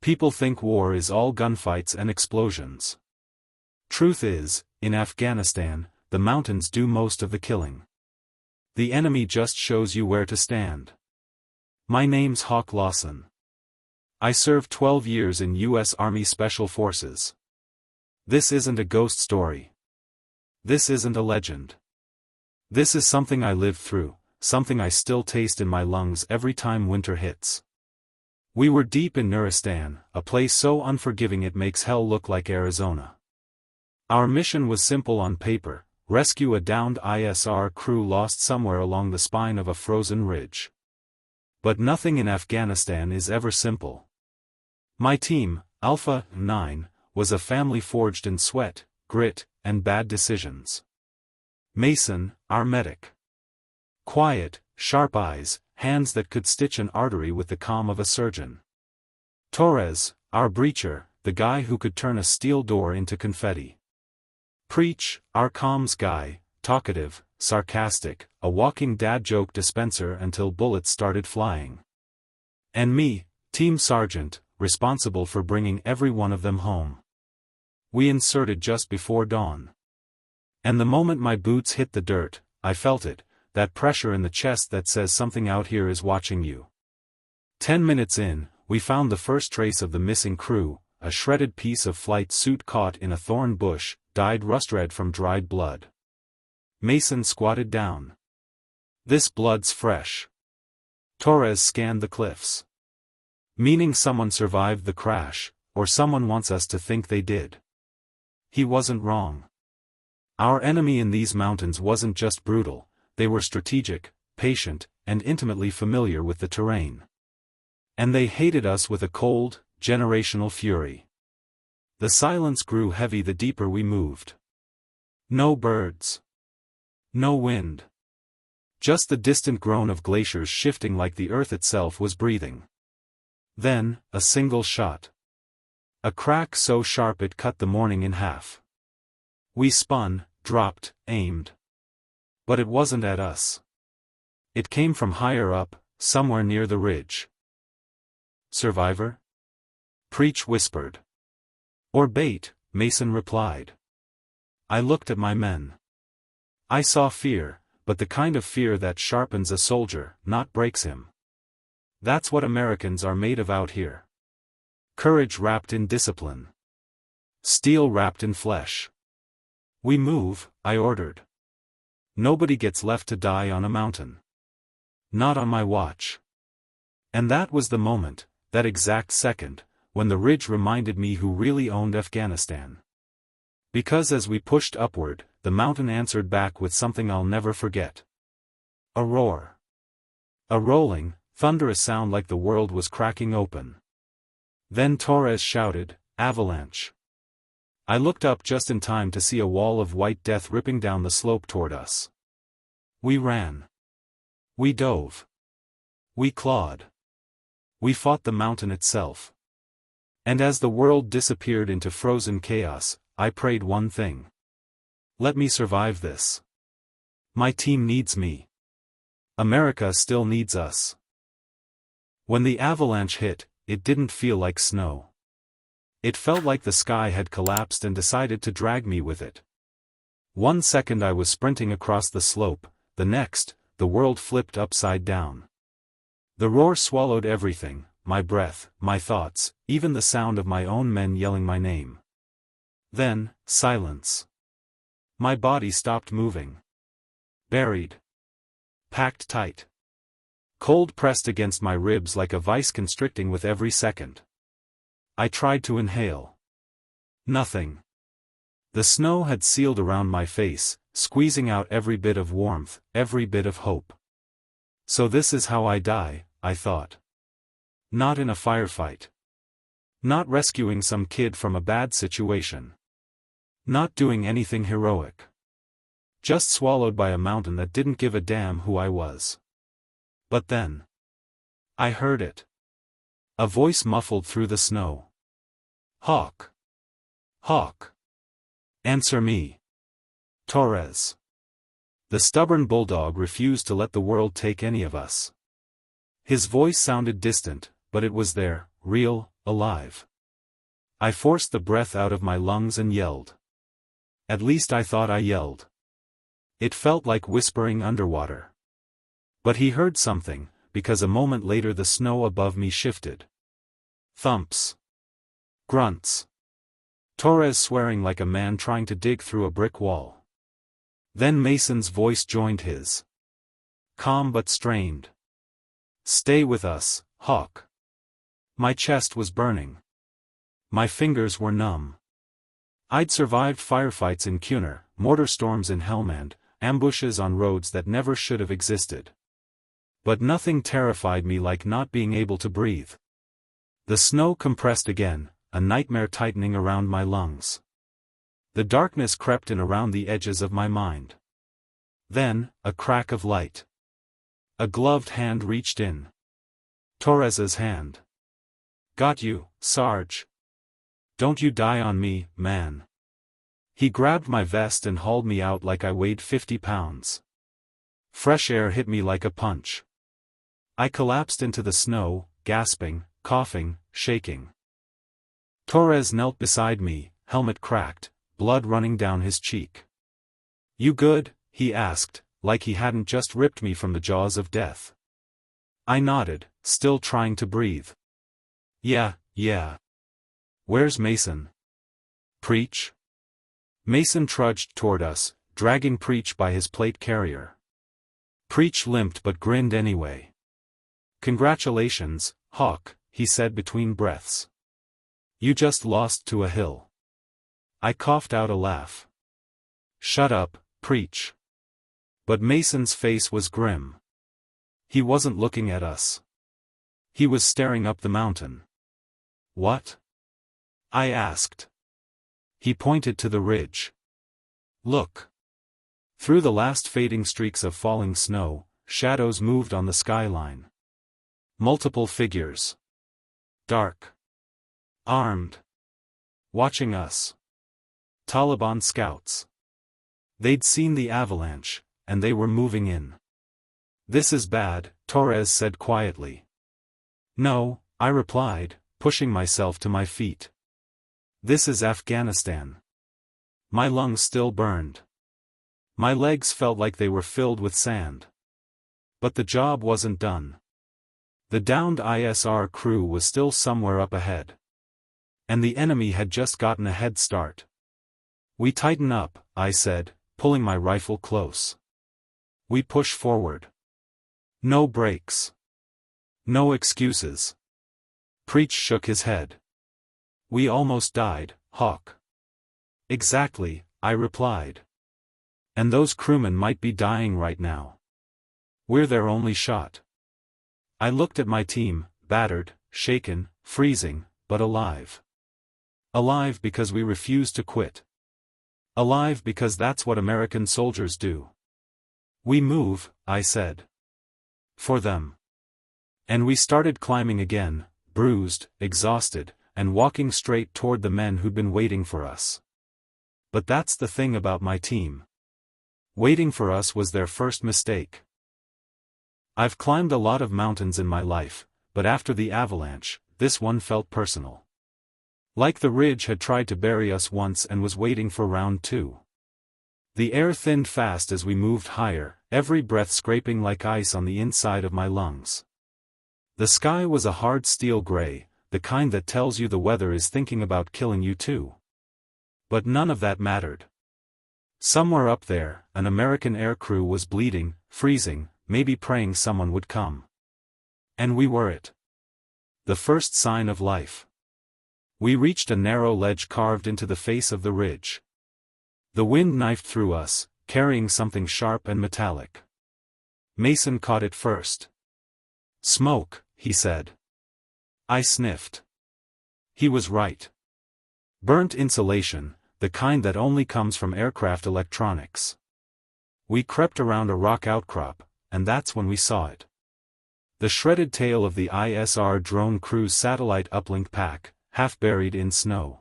People think war is all gunfights and explosions. Truth is, in Afghanistan, the mountains do most of the killing. The enemy just shows you where to stand. My name's Hawk Lawson. I served 12 years in U.S. Army Special Forces. This isn't a ghost story. This isn't a legend. This is something I lived through, something I still taste in my lungs every time winter hits. We were deep in Nuristan, a place so unforgiving it makes hell look like Arizona. Our mission was simple on paper: rescue a downed ISR crew lost somewhere along the spine of a frozen ridge. But nothing in Afghanistan is ever simple. My team, Alpha 9, was a family forged in sweat, grit, and bad decisions. Mason, our medic. Quiet, sharp eyes, hands that could stitch an artery with the calm of a surgeon. Torres, our breacher, the guy who could turn a steel door into confetti. Preach, our comms guy, talkative, sarcastic, a walking dad joke dispenser until bullets started flying. And me, team sergeant, responsible for bringing every one of them home. We inserted just before dawn. And the moment my boots hit the dirt, I felt it, that pressure in the chest that says something out here is watching you. 10 minutes in, we found the first trace of the missing crew, a shredded piece of flight suit caught in a thorn bush, dyed rust red from dried blood. Mason squatted down. This blood's fresh. Torres scanned the cliffs. Meaning someone survived the crash, or someone wants us to think they did. He wasn't wrong. Our enemy in these mountains wasn't just brutal, they were strategic, patient, and intimately familiar with the terrain. And they hated us with a cold, generational fury. The silence grew heavy the deeper we moved. No birds. No wind. Just the distant groan of glaciers shifting like the earth itself was breathing. Then, a single shot. A crack so sharp it cut the morning in half. We spun, dropped, aimed. But it wasn't at us. It came from higher up, somewhere near the ridge. Survivor? Preach whispered. Or bait, Mason replied. I looked at my men. I saw fear, but the kind of fear that sharpens a soldier, not breaks him. That's what Americans are made of out here. Courage wrapped in discipline. Steel wrapped in flesh. We move, I ordered. Nobody gets left to die on a mountain. Not on my watch. And that was the moment, that exact second, when the ridge reminded me who really owned Afghanistan. Because as we pushed upward, the mountain answered back with something I'll never forget. A roar. A rolling, thunderous sound like the world was cracking open. Then Torres shouted, "Avalanche." I looked up just in time to see a wall of white death ripping down the slope toward us. We ran. We dove. We clawed. We fought the mountain itself. And as the world disappeared into frozen chaos, I prayed one thing. Let me survive this. My team needs me. America still needs us. When the avalanche hit, it didn't feel like snow. It felt like the sky had collapsed and decided to drag me with it. 1 second I was sprinting across the slope, the next, the world flipped upside down. The roar swallowed everything, my breath, my thoughts, even the sound of my own men yelling my name. Then, silence. My body stopped moving. Buried. Packed tight. Cold pressed against my ribs like a vice constricting with every second. I tried to inhale. Nothing. The snow had sealed around my face, squeezing out every bit of warmth, every bit of hope. So this is how I die, I thought. Not in a firefight. Not rescuing some kid from a bad situation. Not doing anything heroic. Just swallowed by a mountain that didn't give a damn who I was. But then. I heard it. A voice muffled through the snow. Hawk. Hawk. Answer me. Torres. The stubborn bulldog refused to let the world take any of us. His voice sounded distant, but it was there, real, alive. I forced the breath out of my lungs and yelled. At least I thought I yelled. It felt like whispering underwater. But he heard something, because a moment later the snow above me shifted. Thumps. Grunts. Torres swearing like a man trying to dig through a brick wall. Then Mason's voice joined his. Calm but strained. Stay with us, Hawk. My chest was burning. My fingers were numb. I'd survived firefights in Cunner, mortar storms in Helmand, ambushes on roads that never should have existed. But nothing terrified me like not being able to breathe. The snow compressed again, a nightmare tightening around my lungs. The darkness crept in around the edges of my mind. Then, a crack of light. A gloved hand reached in. Torres's hand. Got you, Sarge. Don't you die on me, man. He grabbed my vest and hauled me out like I weighed 50 pounds. Fresh air hit me like a punch. I collapsed into the snow, gasping, coughing, shaking. Torres knelt beside me, helmet cracked, blood running down his cheek. You good? He asked, like he hadn't just ripped me from the jaws of death. I nodded, still trying to breathe. Yeah. Where's Mason? Preach? Mason trudged toward us, dragging Preach by his plate carrier. Preach limped but grinned anyway. Congratulations, Hawk, he said between breaths. You just lost to a hill. I coughed out a laugh. Shut up, Preach. But Mason's face was grim. He wasn't looking at us. He was staring up the mountain. What? I asked. He pointed to the ridge. Look. Through the last fading streaks of falling snow, shadows moved on the skyline. Multiple figures. Dark. Armed. Watching us. Taliban scouts. They'd seen the avalanche, and they were moving in. This is bad, Torres said quietly. No, I replied, pushing myself to my feet. This is Afghanistan. My lungs still burned. My legs felt like they were filled with sand. But the job wasn't done. The downed ISR crew was still somewhere up ahead. And the enemy had just gotten a head start. We tighten up, I said, pulling my rifle close. We push forward. No brakes. No excuses. Preach shook his head. We almost died, Hawk. Exactly, I replied. And those crewmen might be dying right now. We're their only shot. I looked at my team, battered, shaken, freezing, but alive. Alive because we refused to quit. Alive because that's what American soldiers do. We move, I said. For them. And we started climbing again, bruised, exhausted, and walking straight toward the men who'd been waiting for us. But that's the thing about my team. Waiting for us was their first mistake. I've climbed a lot of mountains in my life, but after the avalanche, this one felt personal. Like the ridge had tried to bury us once and was waiting for round two. The air thinned fast as we moved higher, every breath scraping like ice on the inside of my lungs. The sky was a hard steel gray, the kind that tells you the weather is thinking about killing you too. But none of that mattered. Somewhere up there, an American aircrew was bleeding, freezing, maybe praying someone would come. And we were it. The first sign of life. We reached a narrow ledge carved into the face of the ridge. The wind knifed through us, carrying something sharp and metallic. Mason caught it first. Smoke, he said. I sniffed. He was right. Burnt insulation, the kind that only comes from aircraft electronics. We crept around a rock outcrop, and that's when we saw it. The shredded tail of the ISR drone crew's satellite uplink pack, half buried in snow.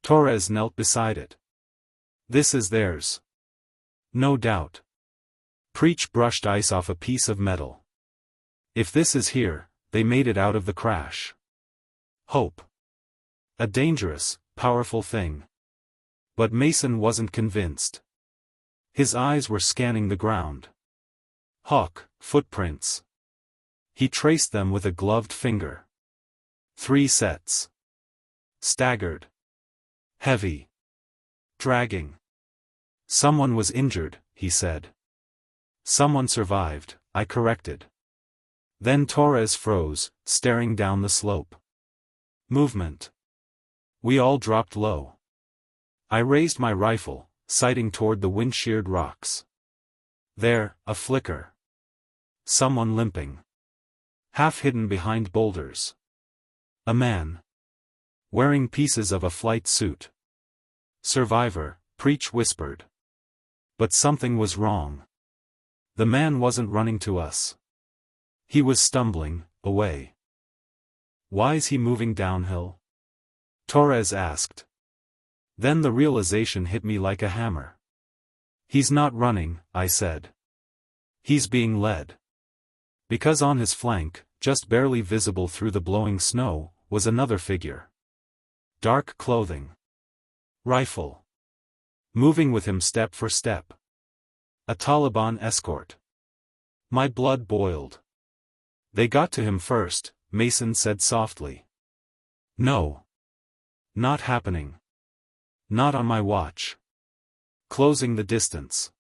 Torres knelt beside it. This is theirs. No doubt. Preach brushed ice off a piece of metal. If this is here, they made it out of the crash. Hope. A dangerous, powerful thing. But Mason wasn't convinced. His eyes were scanning the ground. Hawk, footprints. He traced them with a gloved finger. 3 sets. Staggered. Heavy. Dragging. Someone was injured, he said. Someone survived, I corrected. Then Torres froze, staring down the slope. Movement. We all dropped low. I raised my rifle, sighting toward the wind-sheared rocks. There, a flicker. Someone limping. Half hidden behind boulders. A man. Wearing pieces of a flight suit. Survivor, Preach whispered. But something was wrong. The man wasn't running to us. He was stumbling, away. Why is he moving downhill? Torres asked. Then the realization hit me like a hammer. He's not running, I said. He's being led. Because on his flank, just barely visible through the blowing snow, was another figure. Dark clothing. Rifle. Moving with him step for step. A Taliban escort. My blood boiled. They got to him first, Mason said softly. No. Not happening. Not on my watch. Closing the distance.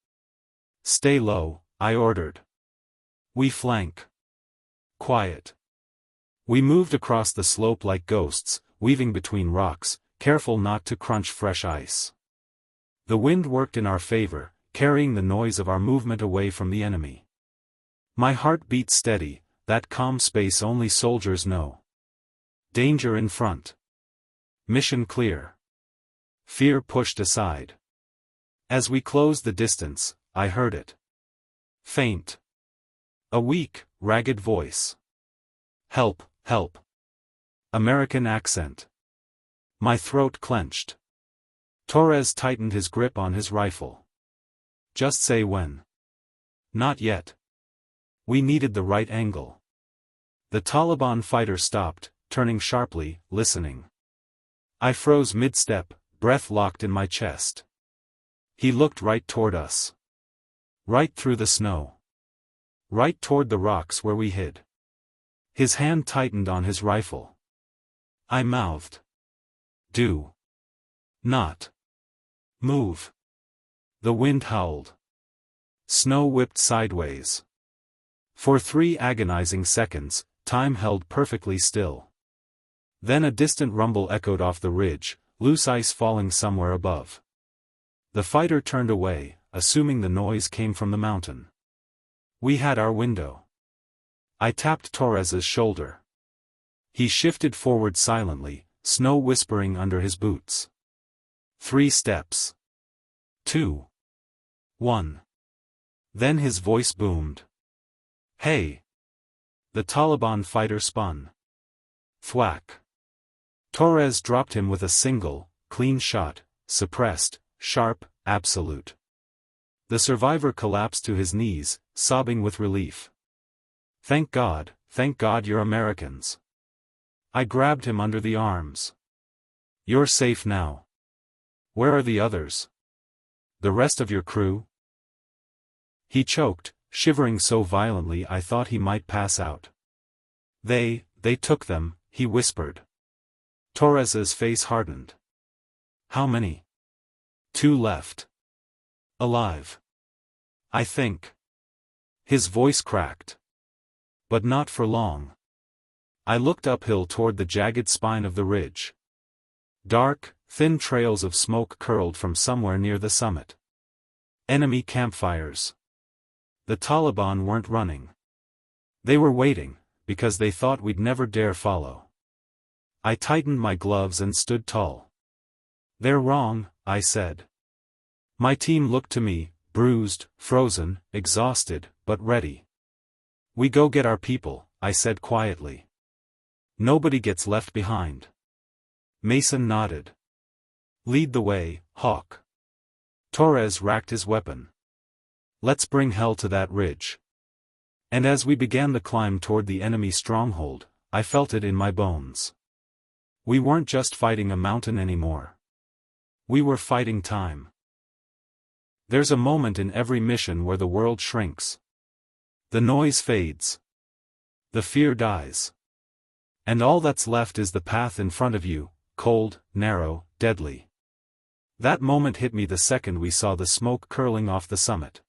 Stay low, I ordered. We flank. Quiet. We moved across the slope like ghosts, weaving between rocks, careful not to crunch fresh ice. The wind worked in our favor, carrying the noise of our movement away from the enemy. My heart beat steady, that calm space only soldiers know. Danger in front. Mission clear. Fear pushed aside. As we closed the distance, I heard it. Faint. A weak, ragged voice. Help, help. American accent. My throat clenched. Torres tightened his grip on his rifle. Just say when. Not yet. We needed the right angle. The Taliban fighter stopped, turning sharply, listening. I froze mid-step, breath locked in my chest. He looked right toward us. Right through the snow. Right toward the rocks where we hid. His hand tightened on his rifle. I mouthed. Do. Not. Move. The wind howled. Snow whipped sideways. For 3 agonizing seconds, time held perfectly still. Then a distant rumble echoed off the ridge, loose ice falling somewhere above. The fighter turned away, assuming the noise came from the mountain. We had our window. I tapped Torres's shoulder. He shifted forward silently, snow whispering under his boots. 3 steps. 2. 1. Then his voice boomed. Hey! The Taliban fighter spun. Thwack. Torres dropped him with a single, clean shot, suppressed, sharp, absolute. The survivor collapsed to his knees, sobbing with relief. Thank God you're Americans. I grabbed him under the arms. You're safe now. Where are the others? The rest of your crew? He choked, shivering so violently I thought he might pass out. They took them, he whispered. Torres's face hardened. How many? 2 left. Alive. I think. His voice cracked. But not for long. I looked uphill toward the jagged spine of the ridge. Dark, thin trails of smoke curled from somewhere near the summit. Enemy campfires. The Taliban weren't running. They were waiting, because they thought we'd never dare follow. I tightened my gloves and stood tall. They're wrong, I said. My team looked to me, bruised, frozen, exhausted, but ready. We go get our people, I said quietly. Nobody gets left behind. Mason nodded. Lead the way, Hawk. Torres racked his weapon. Let's bring hell to that ridge. And as we began the climb toward the enemy stronghold, I felt it in my bones. We weren't just fighting a mountain anymore. We were fighting time. There's a moment in every mission where the world shrinks. The noise fades. The fear dies. And all that's left is the path in front of you, cold, narrow, deadly. That moment hit me the second we saw the smoke curling off the summit.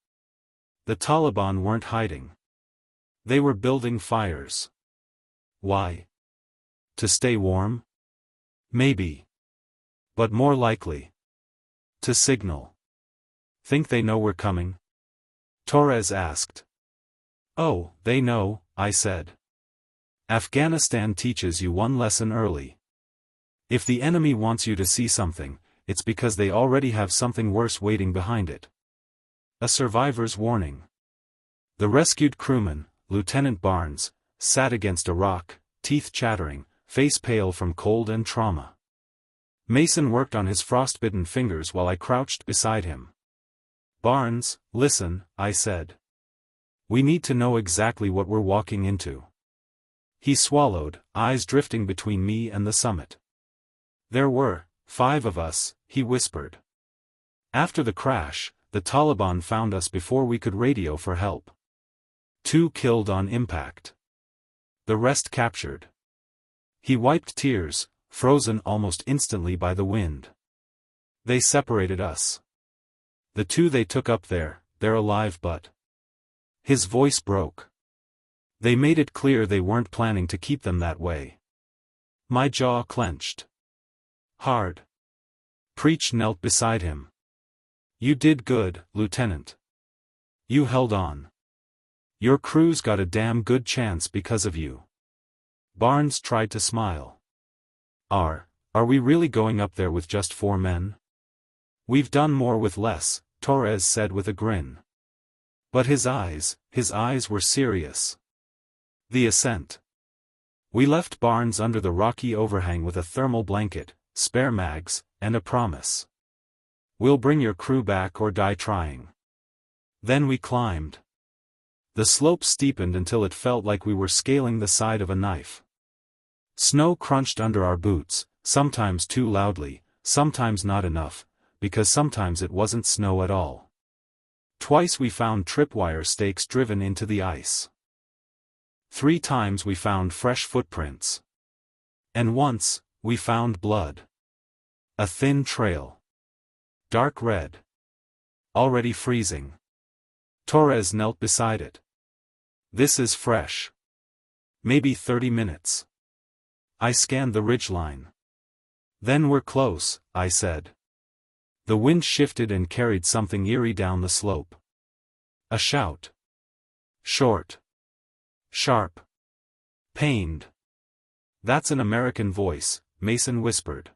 The Taliban weren't hiding. They were building fires. Why? To stay warm? Maybe. But more likely. To signal. Think they know we're coming? Torres asked. Oh, they know, I said. Afghanistan teaches you one lesson early. If the enemy wants you to see something, it's because they already have something worse waiting behind it. A survivor's warning. The rescued crewman, Lieutenant Barnes, sat against a rock, teeth chattering, face pale from cold and trauma. Mason worked on his frostbitten fingers while I crouched beside him. Barnes, listen, I said. We need to know exactly what we're walking into. He swallowed, eyes drifting between me and the summit. There were 5 of us, he whispered. After the crash, the Taliban found us before we could radio for help. 2 killed on impact. The rest captured. He wiped tears, frozen almost instantly by the wind. They separated us. The 2 they took up there, they're alive but... His voice broke. They made it clear they weren't planning to keep them that way. My jaw clenched. Hard. Preach knelt beside him. You did good, Lieutenant. You held on. Your crew's got a damn good chance because of you. Barnes tried to smile. Are we really going up there with just 4 men? We've done more with less, Torres said with a grin. But his eyes were serious. The ascent. We left Barnes under the rocky overhang with a thermal blanket, spare mags, and a promise. We'll bring your crew back or die trying. Then we climbed. The slope steepened until it felt like we were scaling the side of a knife. Snow crunched under our boots, sometimes too loudly, sometimes not enough, because sometimes it wasn't snow at all. Twice we found tripwire stakes driven into the ice. 3 times we found fresh footprints. And once, we found blood. A thin trail. Dark red. Already freezing. Torres knelt beside it. This is fresh. Maybe 30 minutes. I scanned the ridgeline. Then we're close, I said. The wind shifted and carried something eerie down the slope. A shout. Short. Sharp. Pained. That's an American voice, Mason whispered.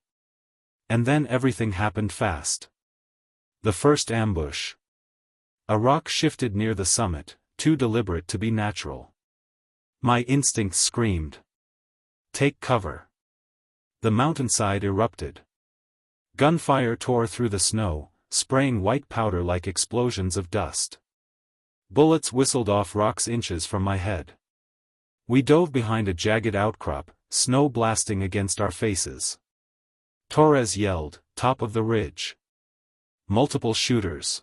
And then everything happened fast. The first ambush. A rock shifted near the summit, too deliberate to be natural. My instincts screamed. Take cover. The mountainside erupted. Gunfire tore through the snow, spraying white powder like explosions of dust. Bullets whistled off rocks inches from my head. We dove behind a jagged outcrop, snow blasting against our faces. Torres yelled, top of the ridge. Multiple shooters.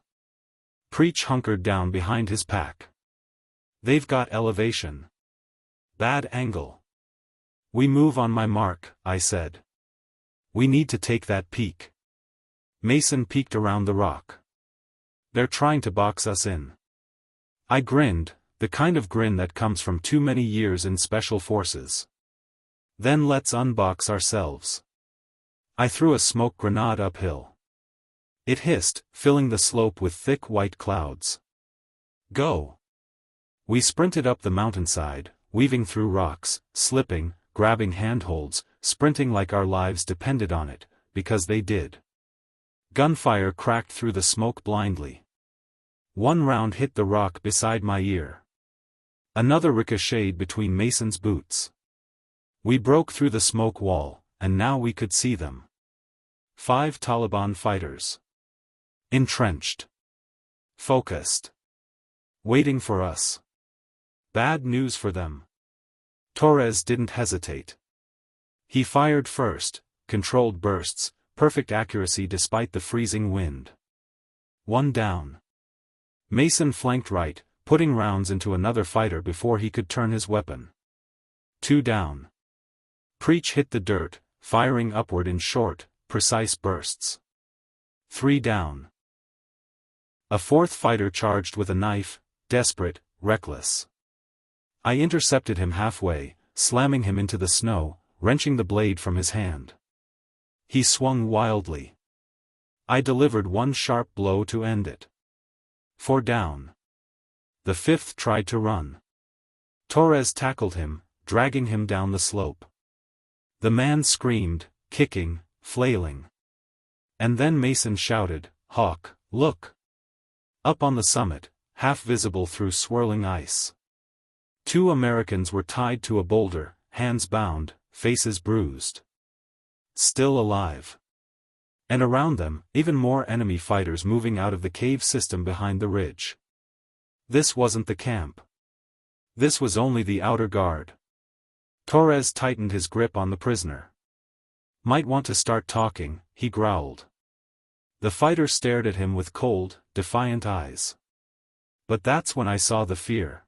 Preach hunkered down behind his pack. They've got elevation. Bad angle. We move on my mark, I said. We need to take that peak. Mason peeked around the rock. They're trying to box us in. I grinned, the kind of grin that comes from too many years in special forces. Then let's unbox ourselves. I threw a smoke grenade uphill. It hissed, filling the slope with thick white clouds. Go! We sprinted up the mountainside, weaving through rocks, slipping, grabbing handholds, sprinting like our lives depended on it, because they did. Gunfire cracked through the smoke blindly. One round hit the rock beside my ear. Another ricocheted between Mason's boots. We broke through the smoke wall, and now we could see them. 5 Taliban fighters. Entrenched. Focused. Waiting for us. Bad news for them. Torres didn't hesitate. He fired first, controlled bursts, perfect accuracy despite the freezing wind. 1 down. Mason flanked right, putting rounds into another fighter before he could turn his weapon. 2 down. Preach hit the dirt, firing upward in short, precise bursts. 3 down. A fourth fighter charged with a knife, desperate, reckless. I intercepted him halfway, slamming him into the snow, wrenching the blade from his hand. He swung wildly. I delivered one sharp blow to end it. 4 down. The fifth tried to run. Torres tackled him, dragging him down the slope. The man screamed, kicking, flailing. And then Mason shouted, "Hawk, look!" Up on the summit, half visible through swirling ice. 2 Americans were tied to a boulder, hands bound, faces bruised. Still alive. And around them, even more enemy fighters moving out of the cave system behind the ridge. This wasn't the camp. This was only the outer guard. Torres tightened his grip on the prisoner. "Might want to start talking," he growled. The fighter stared at him with cold, defiant eyes. But that's when I saw the fear.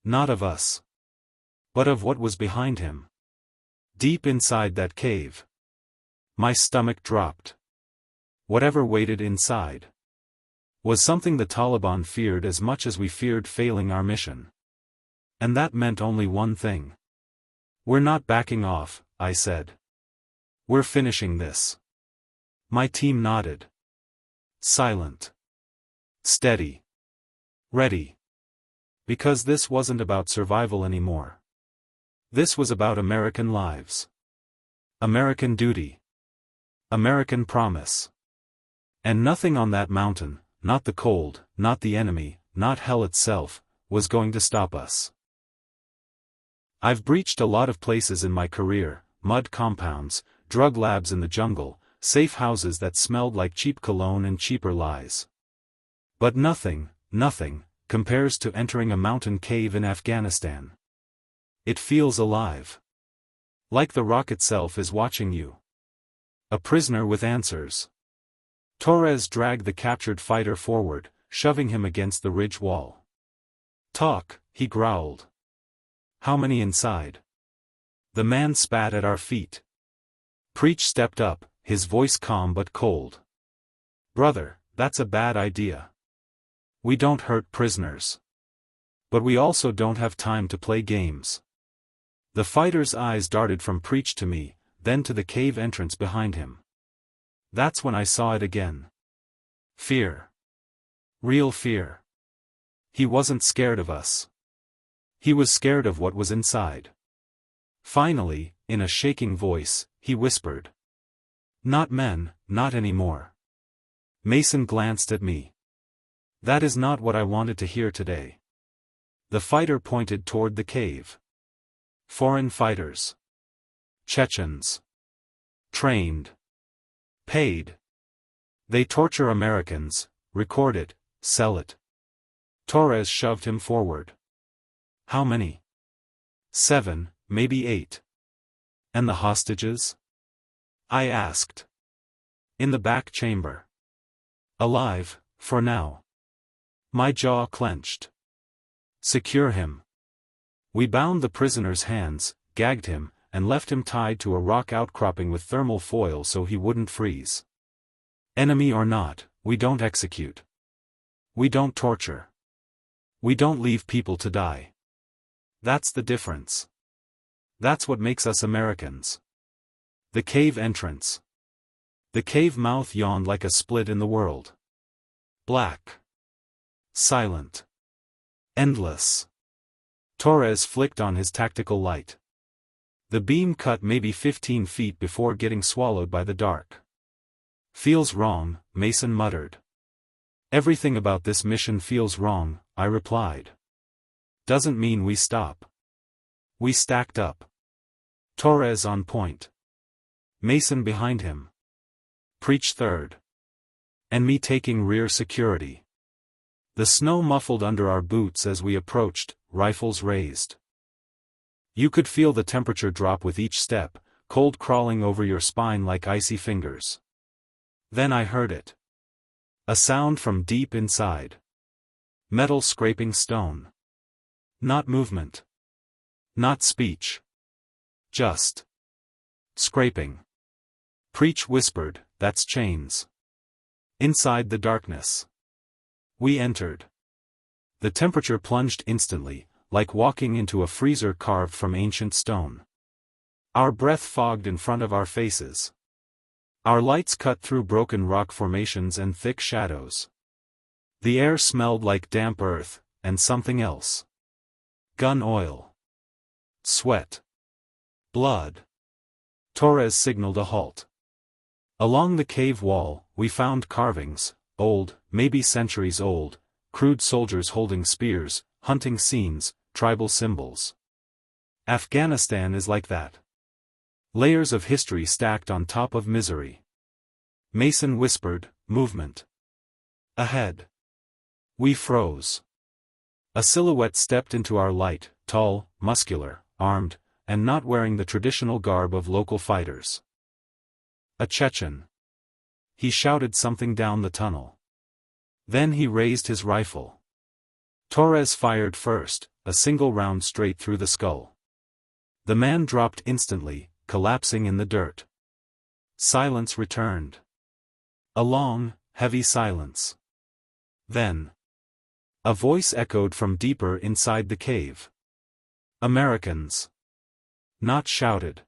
Not of us. But of what was behind him. Deep inside that cave. My stomach dropped. Whatever waited inside was something the Taliban feared as much as we feared failing our mission. And that meant only one thing. "We're not backing off," I said. "We're finishing this." My team nodded. Silent. Steady. Ready. Because this wasn't about survival anymore. This was about American lives. American duty. American promise. And nothing on that mountain, not the cold, not the enemy, not hell itself, was going to stop us. I've breached a lot of places in my career, mud compounds, drug labs in the jungle, safe houses that smelled like cheap cologne and cheaper lies. But nothing, compares to entering a mountain cave in Afghanistan. It feels alive. Like the rock itself is watching you. A prisoner with answers. Torres dragged the captured fighter forward, shoving him against the ridge wall. "Talk," he growled. "How many inside?" The man spat at our feet. Preach stepped up, his voice calm but cold. "Brother, that's a bad idea. We don't hurt prisoners. But we also don't have time to play games." The fighter's eyes darted from Preach to me, then to the cave entrance behind him. That's when I saw it again. Fear. Real fear. He wasn't scared of us. He was scared of what was inside. Finally, in a shaking voice, he whispered. "Not men, not anymore." Mason glanced at me. "That is not what I wanted to hear today." The fighter pointed toward the cave. "Foreign fighters. Chechens. Trained. Paid. They torture Americans, record it, sell it." Torres shoved him forward. "How many?" 7, maybe 8. "And the hostages?" I asked. "In the back chamber. Alive, for now." My jaw clenched. "Secure him." We bound the prisoner's hands, gagged him, and left him tied to a rock outcropping with thermal foil so he wouldn't freeze. Enemy or not, we don't execute. We don't torture. We don't leave people to die. That's the difference. That's what makes us Americans. The cave entrance. The cave mouth yawned like a split in the world. Black. Silent. Endless. Torres flicked on his tactical light. The beam cut maybe 15 feet before getting swallowed by the dark. "Feels wrong," Mason muttered. "Everything about this mission feels wrong," I replied. "Doesn't mean we stop." We stacked up. Torres on point. Mason behind him. Preach third. And me taking rear security. The snow muffled under our boots as we approached, rifles raised. You could feel the temperature drop with each step, cold crawling over your spine like icy fingers. Then I heard it. A sound from deep inside. Metal scraping stone. Not movement. Not speech. Just scraping. Preach whispered, "That's chains." Inside the darkness. We entered. The temperature plunged instantly, like walking into a freezer carved from ancient stone. Our breath fogged in front of our faces. Our lights cut through broken rock formations and thick shadows. The air smelled like damp earth, and something else. Gun oil. Sweat. Blood. Torres signaled a halt. Along the cave wall, we found carvings, old, maybe centuries old, crude soldiers holding spears, hunting scenes, tribal symbols. Afghanistan is like that. Layers of history stacked on top of misery. Mason whispered, "Movement. Ahead." We froze. A silhouette stepped into our light, tall, muscular, armed, and not wearing the traditional garb of local fighters. A Chechen. He shouted something down the tunnel. Then he raised his rifle. Torres fired first, a single round straight through the skull. The man dropped instantly, collapsing in the dirt. Silence returned. A long, heavy silence. Then a voice echoed from deeper inside the cave. Americans. Not shouted.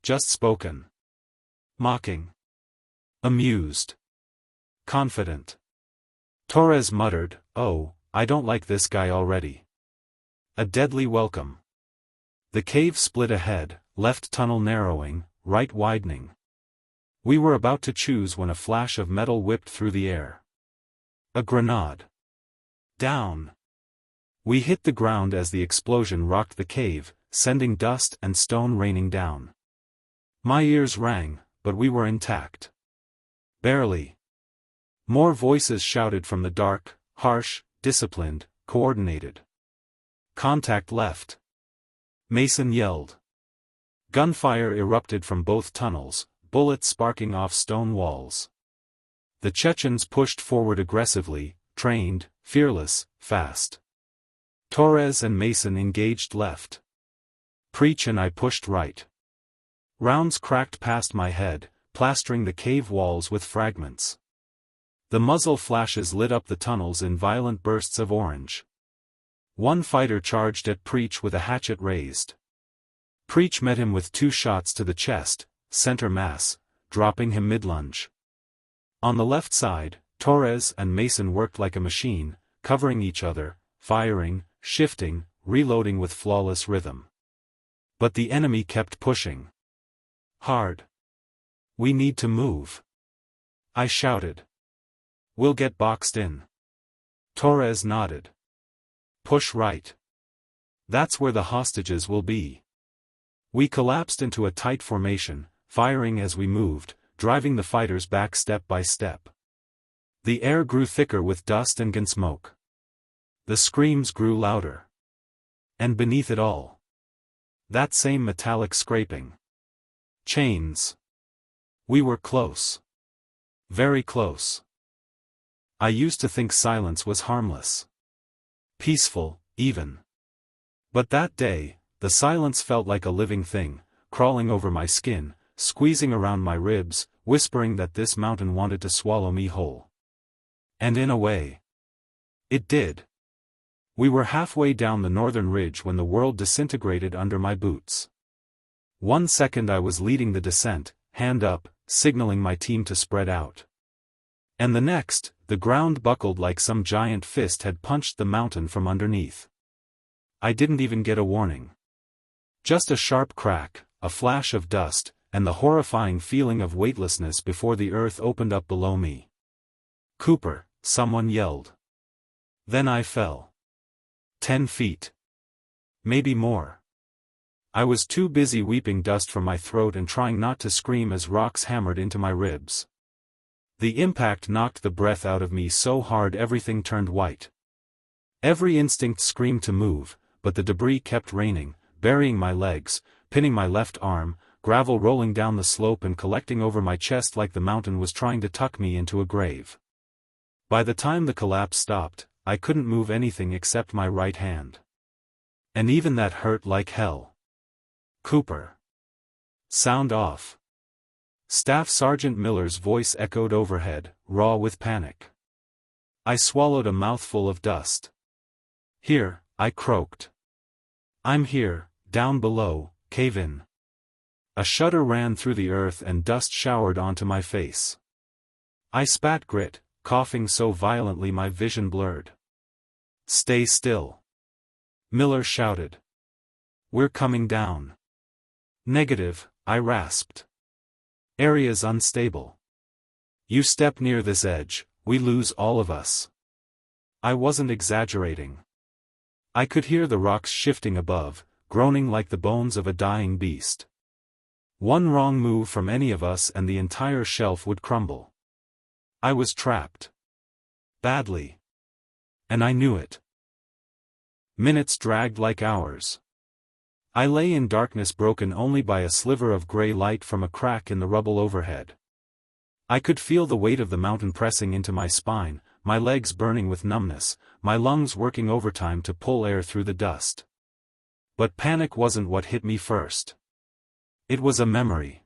Just spoken. Mocking. Amused. Confident. Torres muttered, "Oh, I don't like this guy already." A deadly welcome. The cave split ahead, left tunnel narrowing, right widening. We were about to choose when a flash of metal whipped through the air. A grenade. Down. We hit the ground as the explosion rocked the cave, sending dust and stone raining down. My ears rang, but we were intact. Barely. More voices shouted from the dark, harsh, disciplined, coordinated. Contact left. Mason yelled. Gunfire erupted from both tunnels, bullets sparking off stone walls. The Chechens pushed forward aggressively, trained, fearless, fast. Torres and Mason engaged left. Preach and I pushed right. Rounds cracked past my head, plastering the cave walls with fragments. The muzzle flashes lit up the tunnels in violent bursts of orange. One fighter charged at Preach with a hatchet raised. Preach met him with 2 shots to the chest, center mass, dropping him mid-lunge. On the left side, Torres and Mason worked like a machine, covering each other, firing, shifting, reloading with flawless rhythm. But the enemy kept pushing. Hard. "We need to move," I shouted. "We'll get boxed in." Torres nodded. "Push right. That's where the hostages will be." We collapsed into a tight formation, firing as we moved, driving the fighters back step by step. The air grew thicker with dust and gun smoke. The screams grew louder. And beneath it all, that same metallic scraping. Chains. We were close. Very close. I used to think silence was harmless. Peaceful, even. But that day, the silence felt like a living thing, crawling over my skin, squeezing around my ribs, whispering that this mountain wanted to swallow me whole. And in a way, it did. We were halfway down the northern ridge when the world disintegrated under my boots. 1 second I was leading the descent, hand up, signaling my team to spread out. And the next, the ground buckled like some giant fist had punched the mountain from underneath. I didn't even get a warning. Just a sharp crack, a flash of dust, and the horrifying feeling of weightlessness before the earth opened up below me. "Cooper," someone yelled. Then I fell. 10 feet. Maybe more. I was too busy weeping dust from my throat and trying not to scream as rocks hammered into my ribs. The impact knocked the breath out of me so hard everything turned white. Every instinct screamed to move, but the debris kept raining, burying my legs, pinning my left arm, gravel rolling down the slope and collecting over my chest like the mountain was trying to tuck me into a grave. By the time the collapse stopped, I couldn't move anything except my right hand. And even that hurt like hell. "Cooper. Sound off." Staff Sergeant Miller's voice echoed overhead, raw with panic. I swallowed a mouthful of dust. "Here," I croaked. "I'm here, down below, cave in." A shudder ran through the earth and dust showered onto my face. I spat grit, coughing so violently my vision blurred. "Stay still," Miller shouted. "We're coming down." "Negative," I rasped. "Area's unstable. You step near this edge, we lose all of us." I wasn't exaggerating. I could hear the rocks shifting above, groaning like the bones of a dying beast. One wrong move from any of us and the entire shelf would crumble. I was trapped. Badly. And I knew it. Minutes dragged like hours. I lay in darkness broken only by a sliver of gray light from a crack in the rubble overhead. I could feel the weight of the mountain pressing into my spine, my legs burning with numbness, my lungs working overtime to pull air through the dust. But panic wasn't what hit me first. It was a memory.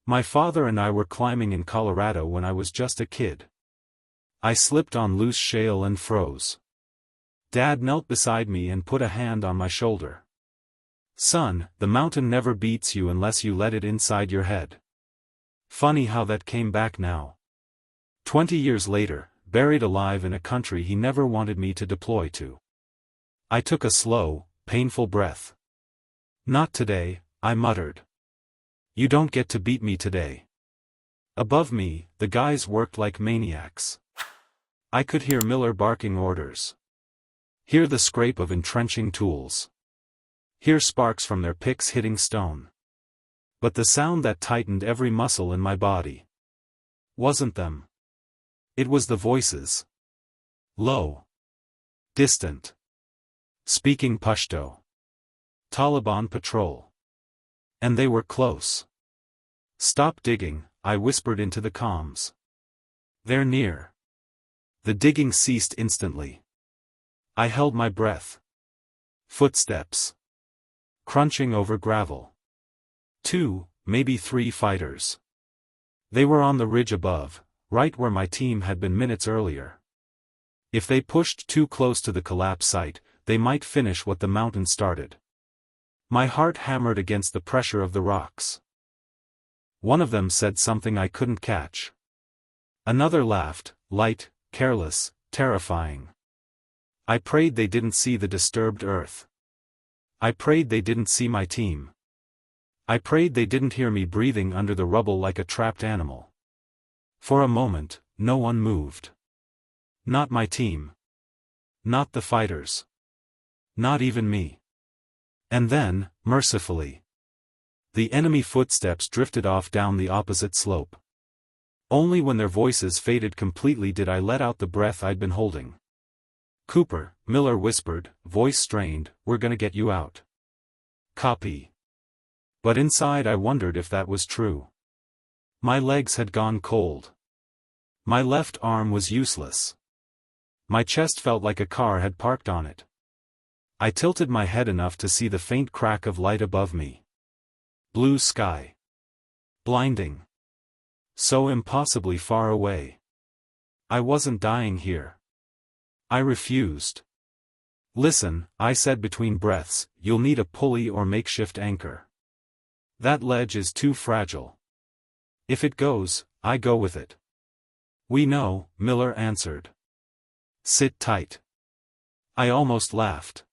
My father and I were climbing in Colorado when I was just a kid. I slipped on loose shale and froze. Dad knelt beside me and put a hand on my shoulder. "Son, the mountain never beats you unless you let it inside your head." Funny how that came back now. 20 years later, buried alive in a country he never wanted me to deploy to. I took a slow, painful breath. "Not today," I muttered. "You don't get to beat me today." Above me, the guys worked like maniacs. I could hear Miller barking orders. Hear the scrape of entrenching tools. Hear sparks from their picks hitting stone. But the sound that tightened every muscle in my body wasn't them. It was the voices. Low. Distant. Speaking Pashto. Taliban patrol. And they were close. "Stop digging," I whispered into the comms. "They're near." The digging ceased instantly. I held my breath. Footsteps. Crunching over gravel. 2, maybe 3 fighters. They were on the ridge above, right where my team had been minutes earlier. If they pushed too close to the collapse site, they might finish what the mountain started. My heart hammered against the pressure of the rocks. One of them said something I couldn't catch. Another laughed, light, careless, terrifying. I prayed they didn't see the disturbed earth. I prayed they didn't see my team. I prayed they didn't hear me breathing under the rubble like a trapped animal. For a moment, no one moved. Not my team. Not the fighters. Not even me. And then, mercifully, the enemy footsteps drifted off down the opposite slope. Only when their voices faded completely did I let out the breath I'd been holding. "Cooper," Miller whispered, voice strained, "we're gonna get you out." "Copy." But inside I wondered if that was true. My legs had gone cold. My left arm was useless. My chest felt like a car had parked on it. I tilted my head enough to see the faint crack of light above me. Blue sky. Blinding. So impossibly far away. I wasn't dying here. I refused. "Listen," I said between breaths, "you'll need a pulley or makeshift anchor. That ledge is too fragile. If it goes, I go with it." "We know," Miller answered. "Sit tight." I almost laughed.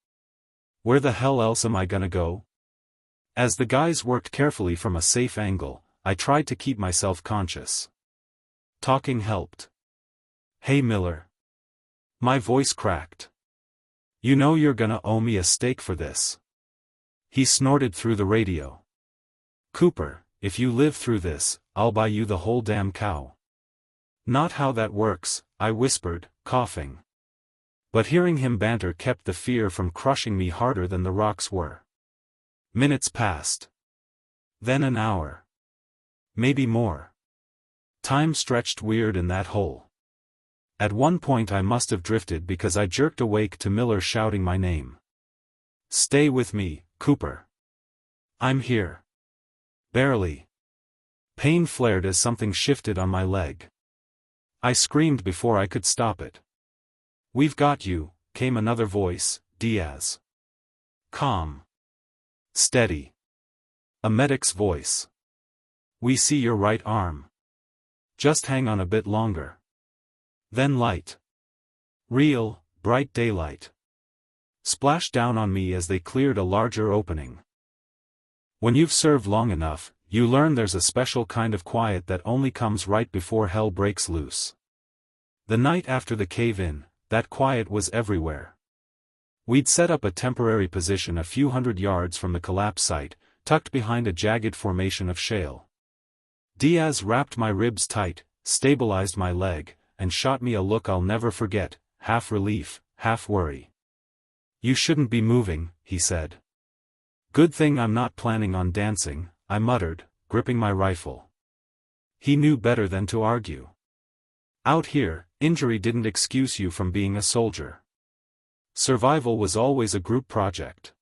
Where the hell else am I gonna go? As the guys worked carefully from a safe angle, I tried to keep myself conscious. Talking helped. "Hey Miller." My voice cracked. "You know you're gonna owe me a steak for this." He snorted through the radio. "Cooper, if you live through this, I'll buy you the whole damn cow." "Not how that works," I whispered, coughing. But hearing him banter kept the fear from crushing me harder than the rocks were. Minutes passed. Then an hour. Maybe more. Time stretched weird in that hole. At one point I must have drifted because I jerked awake to Miller shouting my name. "Stay with me, Cooper. I'm here." Barely. Pain flared as something shifted on my leg. I screamed before I could stop it. "We've got you," came another voice, Diaz. Calm. Steady. A medic's voice. "We see your right arm. Just hang on a bit longer." Then light. Real, bright daylight splashed down on me as they cleared a larger opening. When you've served long enough, you learn there's a special kind of quiet that only comes right before hell breaks loose. The night after the cave-in, that quiet was everywhere. We'd set up a temporary position a few hundred yards from the collapse site, tucked behind a jagged formation of shale. Diaz wrapped my ribs tight, stabilized my leg, and shot me a look I'll never forget, half relief, half worry. "You shouldn't be moving," he said. "Good thing I'm not planning on dancing," I muttered, gripping my rifle. He knew better than to argue. Out here, injury didn't excuse you from being a soldier. Survival was always a group project.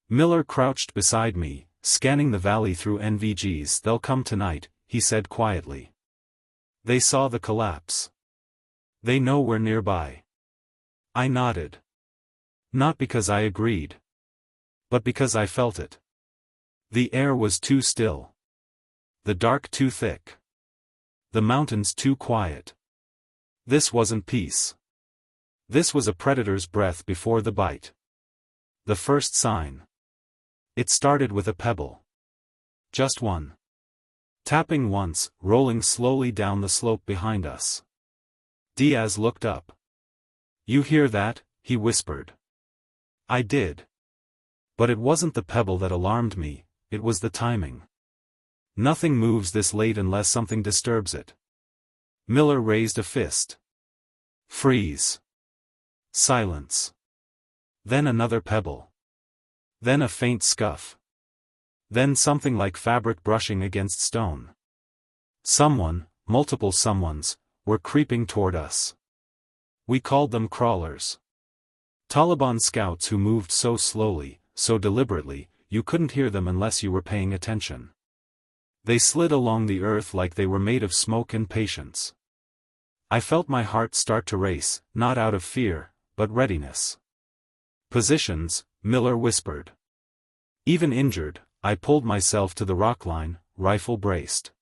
Miller crouched beside me, scanning the valley through NVGs. "They'll come tonight," he said quietly. "They saw the collapse. They know we're nearby." I nodded. Not because I agreed, but because I felt it. The air was too still. The dark too thick. The mountains too quiet. This wasn't peace. This was a predator's breath before the bite. The first sign. It started with a pebble. Just one. Tapping once, rolling slowly down the slope behind us. Diaz looked up. "You hear that?" he whispered. I did. But it wasn't the pebble that alarmed me, it was the timing. Nothing moves this late unless something disturbs it. Miller raised a fist. Freeze. Silence. Then another pebble. Then a faint scuff. Then something like fabric brushing against stone. Someone, multiple someones, were creeping toward us. We called them crawlers. Taliban scouts who moved so slowly, so deliberately, you couldn't hear them unless you were paying attention. They slid along the earth like they were made of smoke and patience. I felt my heart start to race, not out of fear, but readiness. "Positions," Miller whispered. Even injured, I pulled myself to the rock line, rifle braced.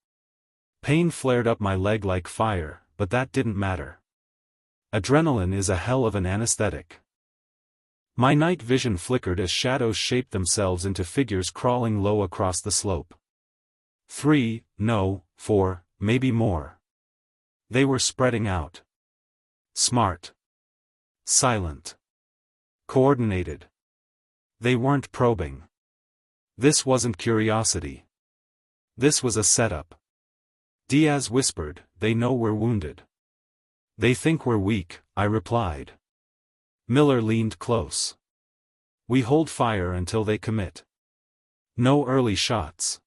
Pain flared up my leg like fire, but that didn't matter. Adrenaline is a hell of an anesthetic. My night vision flickered as shadows shaped themselves into figures crawling low across the slope. 3, no, 4, maybe more. They were spreading out. Smart. Silent. Coordinated. They weren't probing. This wasn't curiosity. This was a setup. Diaz whispered, "They know we're wounded." "They think we're weak," I replied. Miller leaned close. "We hold fire until they commit. No early shots."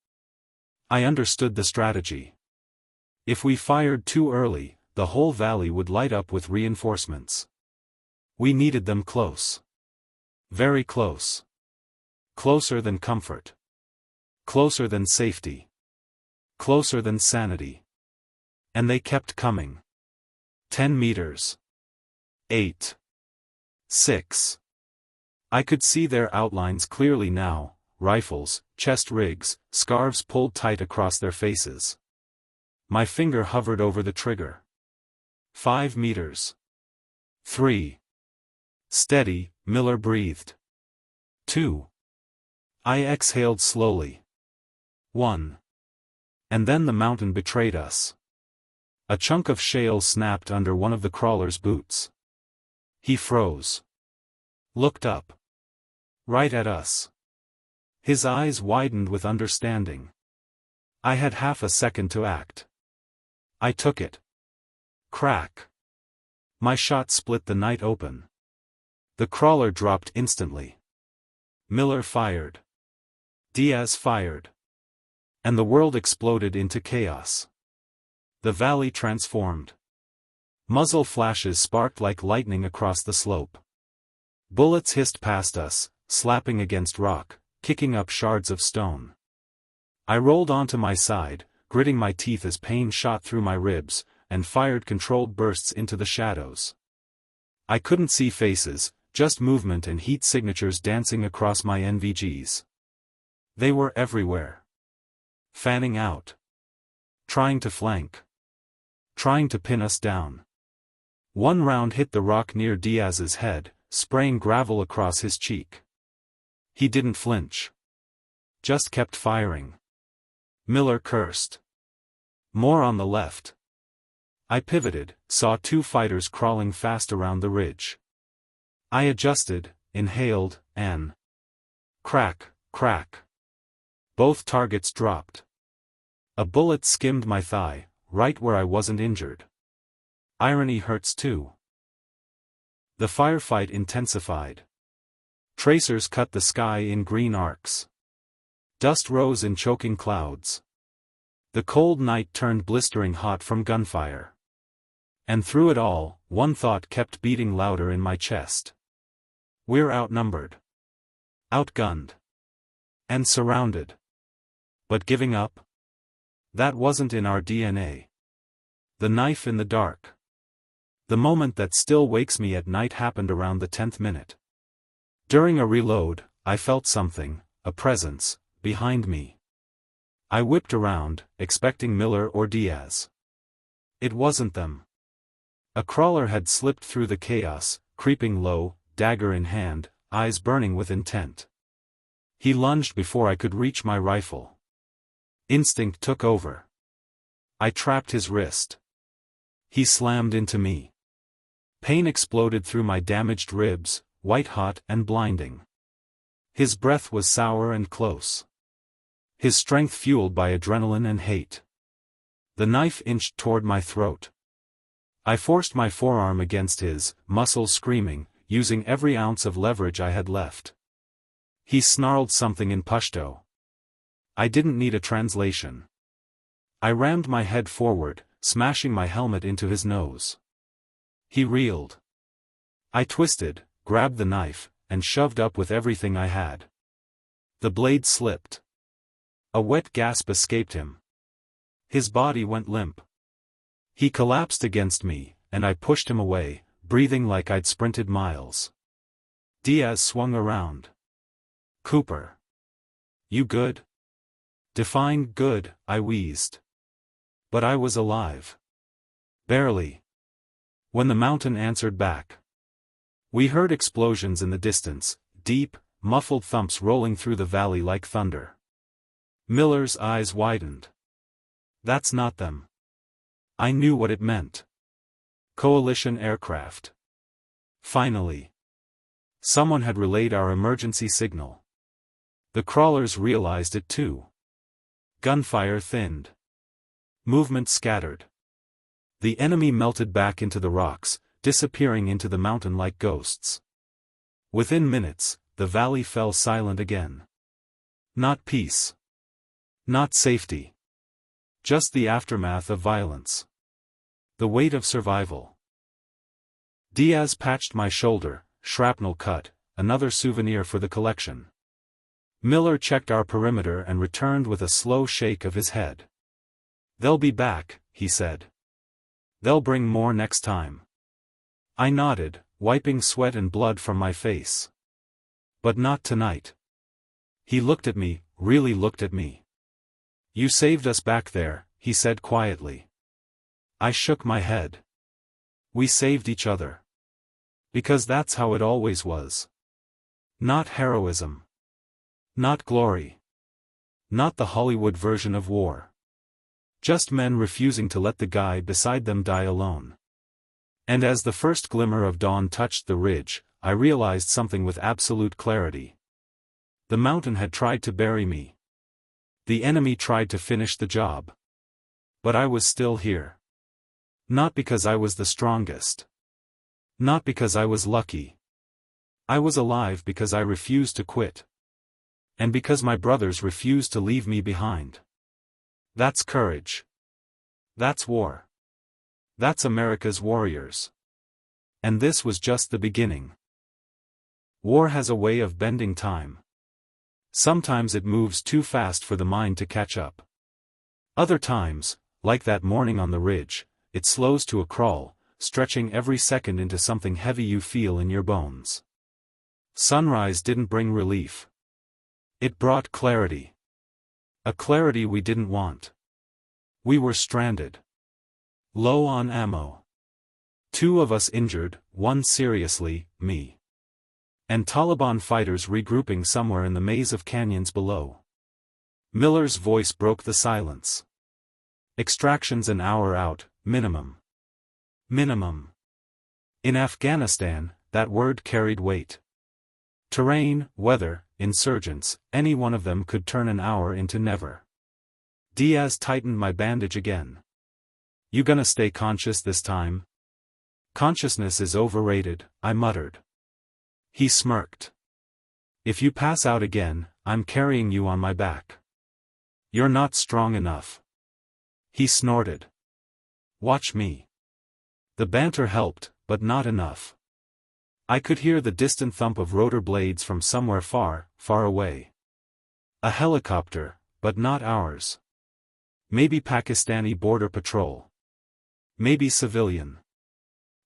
I understood the strategy. If we fired too early, the whole valley would light up with reinforcements. We needed them close. Very close. Closer than comfort. Closer than safety. Closer than sanity. And they kept coming. 10 meters. 8. 6. I could see their outlines clearly now, rifles, chest rigs, scarves pulled tight across their faces. My finger hovered over the trigger. 5 meters. 3. Steady, Miller breathed. 2. I exhaled slowly. 1. And then the mountain betrayed us. A chunk of shale snapped under one of the crawler's boots. He froze. Looked up. Right at us. His eyes widened with understanding. I had half a second to act. I took it. Crack. My shot split the night open. The crawler dropped instantly. Miller fired. Diaz fired. And the world exploded into chaos. The valley transformed. Muzzle flashes sparked like lightning across the slope. Bullets hissed past us, slapping against rock, kicking up shards of stone. I rolled onto my side, gritting my teeth as pain shot through my ribs, and fired controlled bursts into the shadows. I couldn't see faces, just movement and heat signatures dancing across my NVGs. They were everywhere. Fanning out. Trying to flank. Trying to pin us down. One round hit the rock near Diaz's head, spraying gravel across his cheek. He didn't flinch. Just kept firing. Miller cursed. More on the left. I pivoted, saw two fighters crawling fast around the ridge. I adjusted, inhaled, and crack, crack. Both targets dropped. A bullet skimmed my thigh, right where I wasn't injured. Irony hurts too. The firefight intensified. Tracers cut the sky in green arcs. Dust rose in choking clouds. The cold night turned blistering hot from gunfire. And through it all, one thought kept beating louder in my chest. We're outnumbered. Outgunned. And surrounded. But giving up? That wasn't in our DNA. The knife in the dark. The moment that still wakes me at night happened around the 10th minute. During a reload, I felt something, a presence, behind me. I whipped around, expecting Miller or Diaz. It wasn't them. A crawler had slipped through the chaos, creeping low, dagger in hand, eyes burning with intent. He lunged before I could reach my rifle. Instinct took over. I trapped his wrist. He slammed into me. Pain exploded through my damaged ribs, white-hot and blinding. His breath was sour and close. His strength fueled by adrenaline and hate. The knife inched toward my throat. I forced my forearm against his, muscles screaming, using every ounce of leverage I had left. He snarled something in Pashto. I didn't need a translation. I rammed my head forward, smashing my helmet into his nose. He reeled. I twisted, grabbed the knife, and shoved up with everything I had. The blade slipped. A wet gasp escaped him. His body went limp. He collapsed against me, and I pushed him away, breathing like I'd sprinted miles. Diaz swung around. Cooper. You good? Define good, I wheezed. But I was alive. Barely. When the mountain answered back. We heard explosions in the distance, deep, muffled thumps rolling through the valley like thunder. Miller's eyes widened. That's not them. I knew what it meant. Coalition aircraft. Finally. Someone had relayed our emergency signal. The crawlers realized it too. Gunfire thinned. Movement scattered. The enemy melted back into the rocks, disappearing into the mountain like ghosts. Within minutes, the valley fell silent again. Not peace. Not safety. Just the aftermath of violence. The weight of survival. Diaz patched my shoulder, shrapnel cut, another souvenir for the collection. Miller checked our perimeter and returned with a slow shake of his head. They'll be back, he said. They'll bring more next time. I nodded, wiping sweat and blood from my face. But not tonight. He looked at me, really looked at me. You saved us back there, he said quietly. I shook my head. We saved each other. Because that's how it always was. Not heroism. Not glory. Not the Hollywood version of war. Just men refusing to let the guy beside them die alone. And as the first glimmer of dawn touched the ridge, I realized something with absolute clarity. The mountain had tried to bury me. The enemy tried to finish the job. But I was still here. Not because I was the strongest. Not because I was lucky. I was alive because I refused to quit. And because my brothers refused to leave me behind. That's courage. That's war. That's America's warriors. And this was just the beginning. War has a way of bending time. Sometimes it moves too fast for the mind to catch up. Other times, like that morning on the ridge, it slows to a crawl, stretching every second into something heavy you feel in your bones. Sunrise didn't bring relief. It brought clarity. A clarity we didn't want. We were stranded. Low on ammo. 2 of us injured, 1 seriously, me. And Taliban fighters regrouping somewhere in the maze of canyons below. Miller's voice broke the silence. Extractions an hour out, minimum. Minimum. In Afghanistan, that word carried weight. Terrain, weather, insurgents, any one of them could turn an hour into never. Diaz tightened my bandage again. You gonna stay conscious this time? Consciousness is overrated, I muttered. He smirked. If you pass out again, I'm carrying you on my back. You're not strong enough. He snorted. Watch me. The banter helped, but not enough. I could hear the distant thump of rotor blades from somewhere far, far away. A helicopter, but not ours. Maybe Pakistani border patrol. Maybe civilian.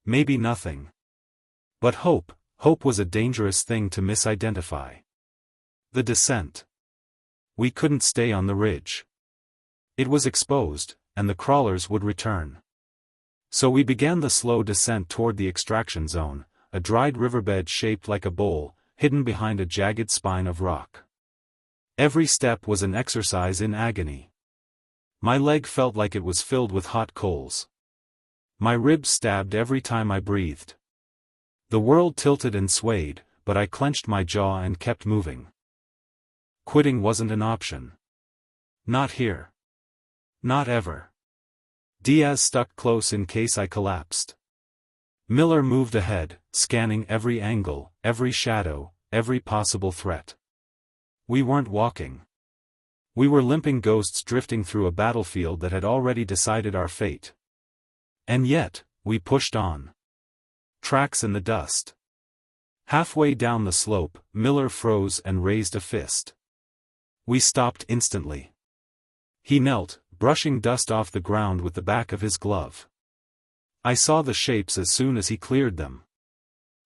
Maybe nothing. But hope was a dangerous thing to misidentify. The descent. We couldn't stay on the ridge. It was exposed, and the crawlers would return. So we began the slow descent toward the extraction zone, a dried riverbed shaped like a bowl, hidden behind a jagged spine of rock. Every step was an exercise in agony. My leg felt like it was filled with hot coals. My ribs stabbed every time I breathed. The world tilted and swayed, but I clenched my jaw and kept moving. Quitting wasn't an option. Not here. Not ever. Diaz stuck close in case I collapsed. Miller moved ahead, scanning every angle, every shadow, every possible threat. We weren't walking. We were limping ghosts drifting through a battlefield that had already decided our fate. And yet, we pushed on. Tracks in the dust. Halfway down the slope, Miller froze and raised a fist. We stopped instantly. He knelt, brushing dust off the ground with the back of his glove. I saw the shapes as soon as he cleared them.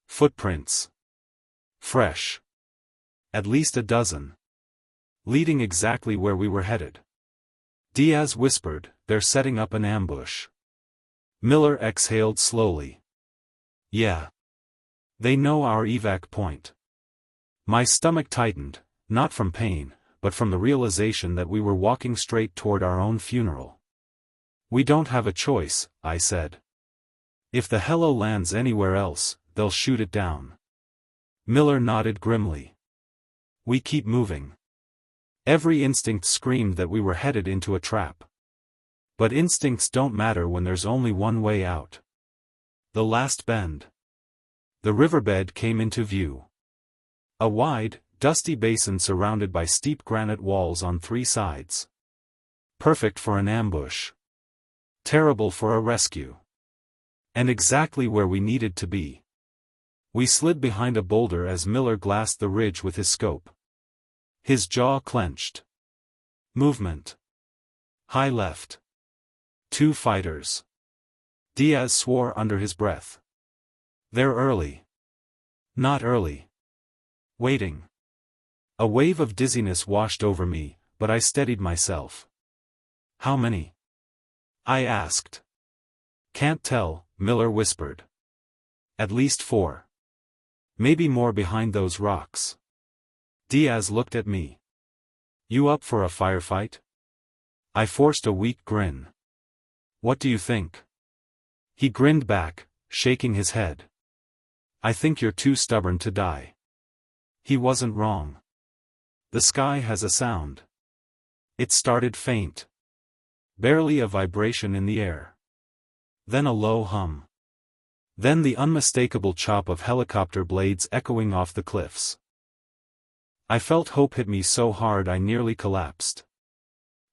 Footprints. Fresh. At least a dozen. Leading exactly where we were headed. Diaz whispered, "They're setting up an ambush." Miller exhaled slowly. Yeah. They know our evac point. My stomach tightened, not from pain, but from the realization that we were walking straight toward our own funeral. We don't have a choice, I said. If the helo lands anywhere else, they'll shoot it down. Miller nodded grimly. We keep moving. Every instinct screamed that we were headed into a trap. But instincts don't matter when there's only one way out. The last bend. The riverbed came into view. A wide, dusty basin surrounded by steep granite walls on 3 sides. Perfect for an ambush. Terrible for a rescue. And exactly where we needed to be. We slid behind a boulder as Miller glassed the ridge with his scope. His jaw clenched. Movement. High left. 2 fighters. Diaz swore under his breath. They're early. Not early. Waiting. A wave of dizziness washed over me, but I steadied myself. How many? I asked. Can't tell, Miller whispered. At least 4. Maybe more behind those rocks. Diaz looked at me. You up for a firefight? I forced a weak grin. What do you think? He grinned back, shaking his head. I think you're too stubborn to die. He wasn't wrong. The sky has a sound. It started faint. Barely a vibration in the air. Then a low hum. Then the unmistakable chop of helicopter blades echoing off the cliffs. I felt hope hit me so hard I nearly collapsed.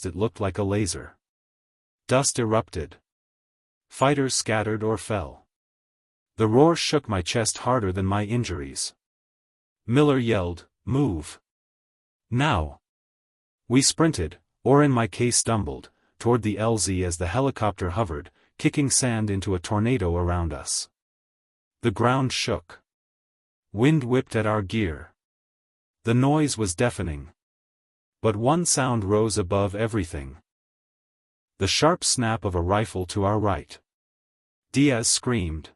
fast it looked like a laser. Dust erupted. Fighters scattered or fell. The roar shook my chest harder than my injuries. Miller yelled, "Move! Now!" We sprinted, or in my case stumbled, toward the LZ as the helicopter hovered, kicking sand into a tornado around us. The ground shook. Wind whipped at our gear. The noise was deafening. But one sound rose above everything. The sharp snap of a rifle to our right. Diaz screamed.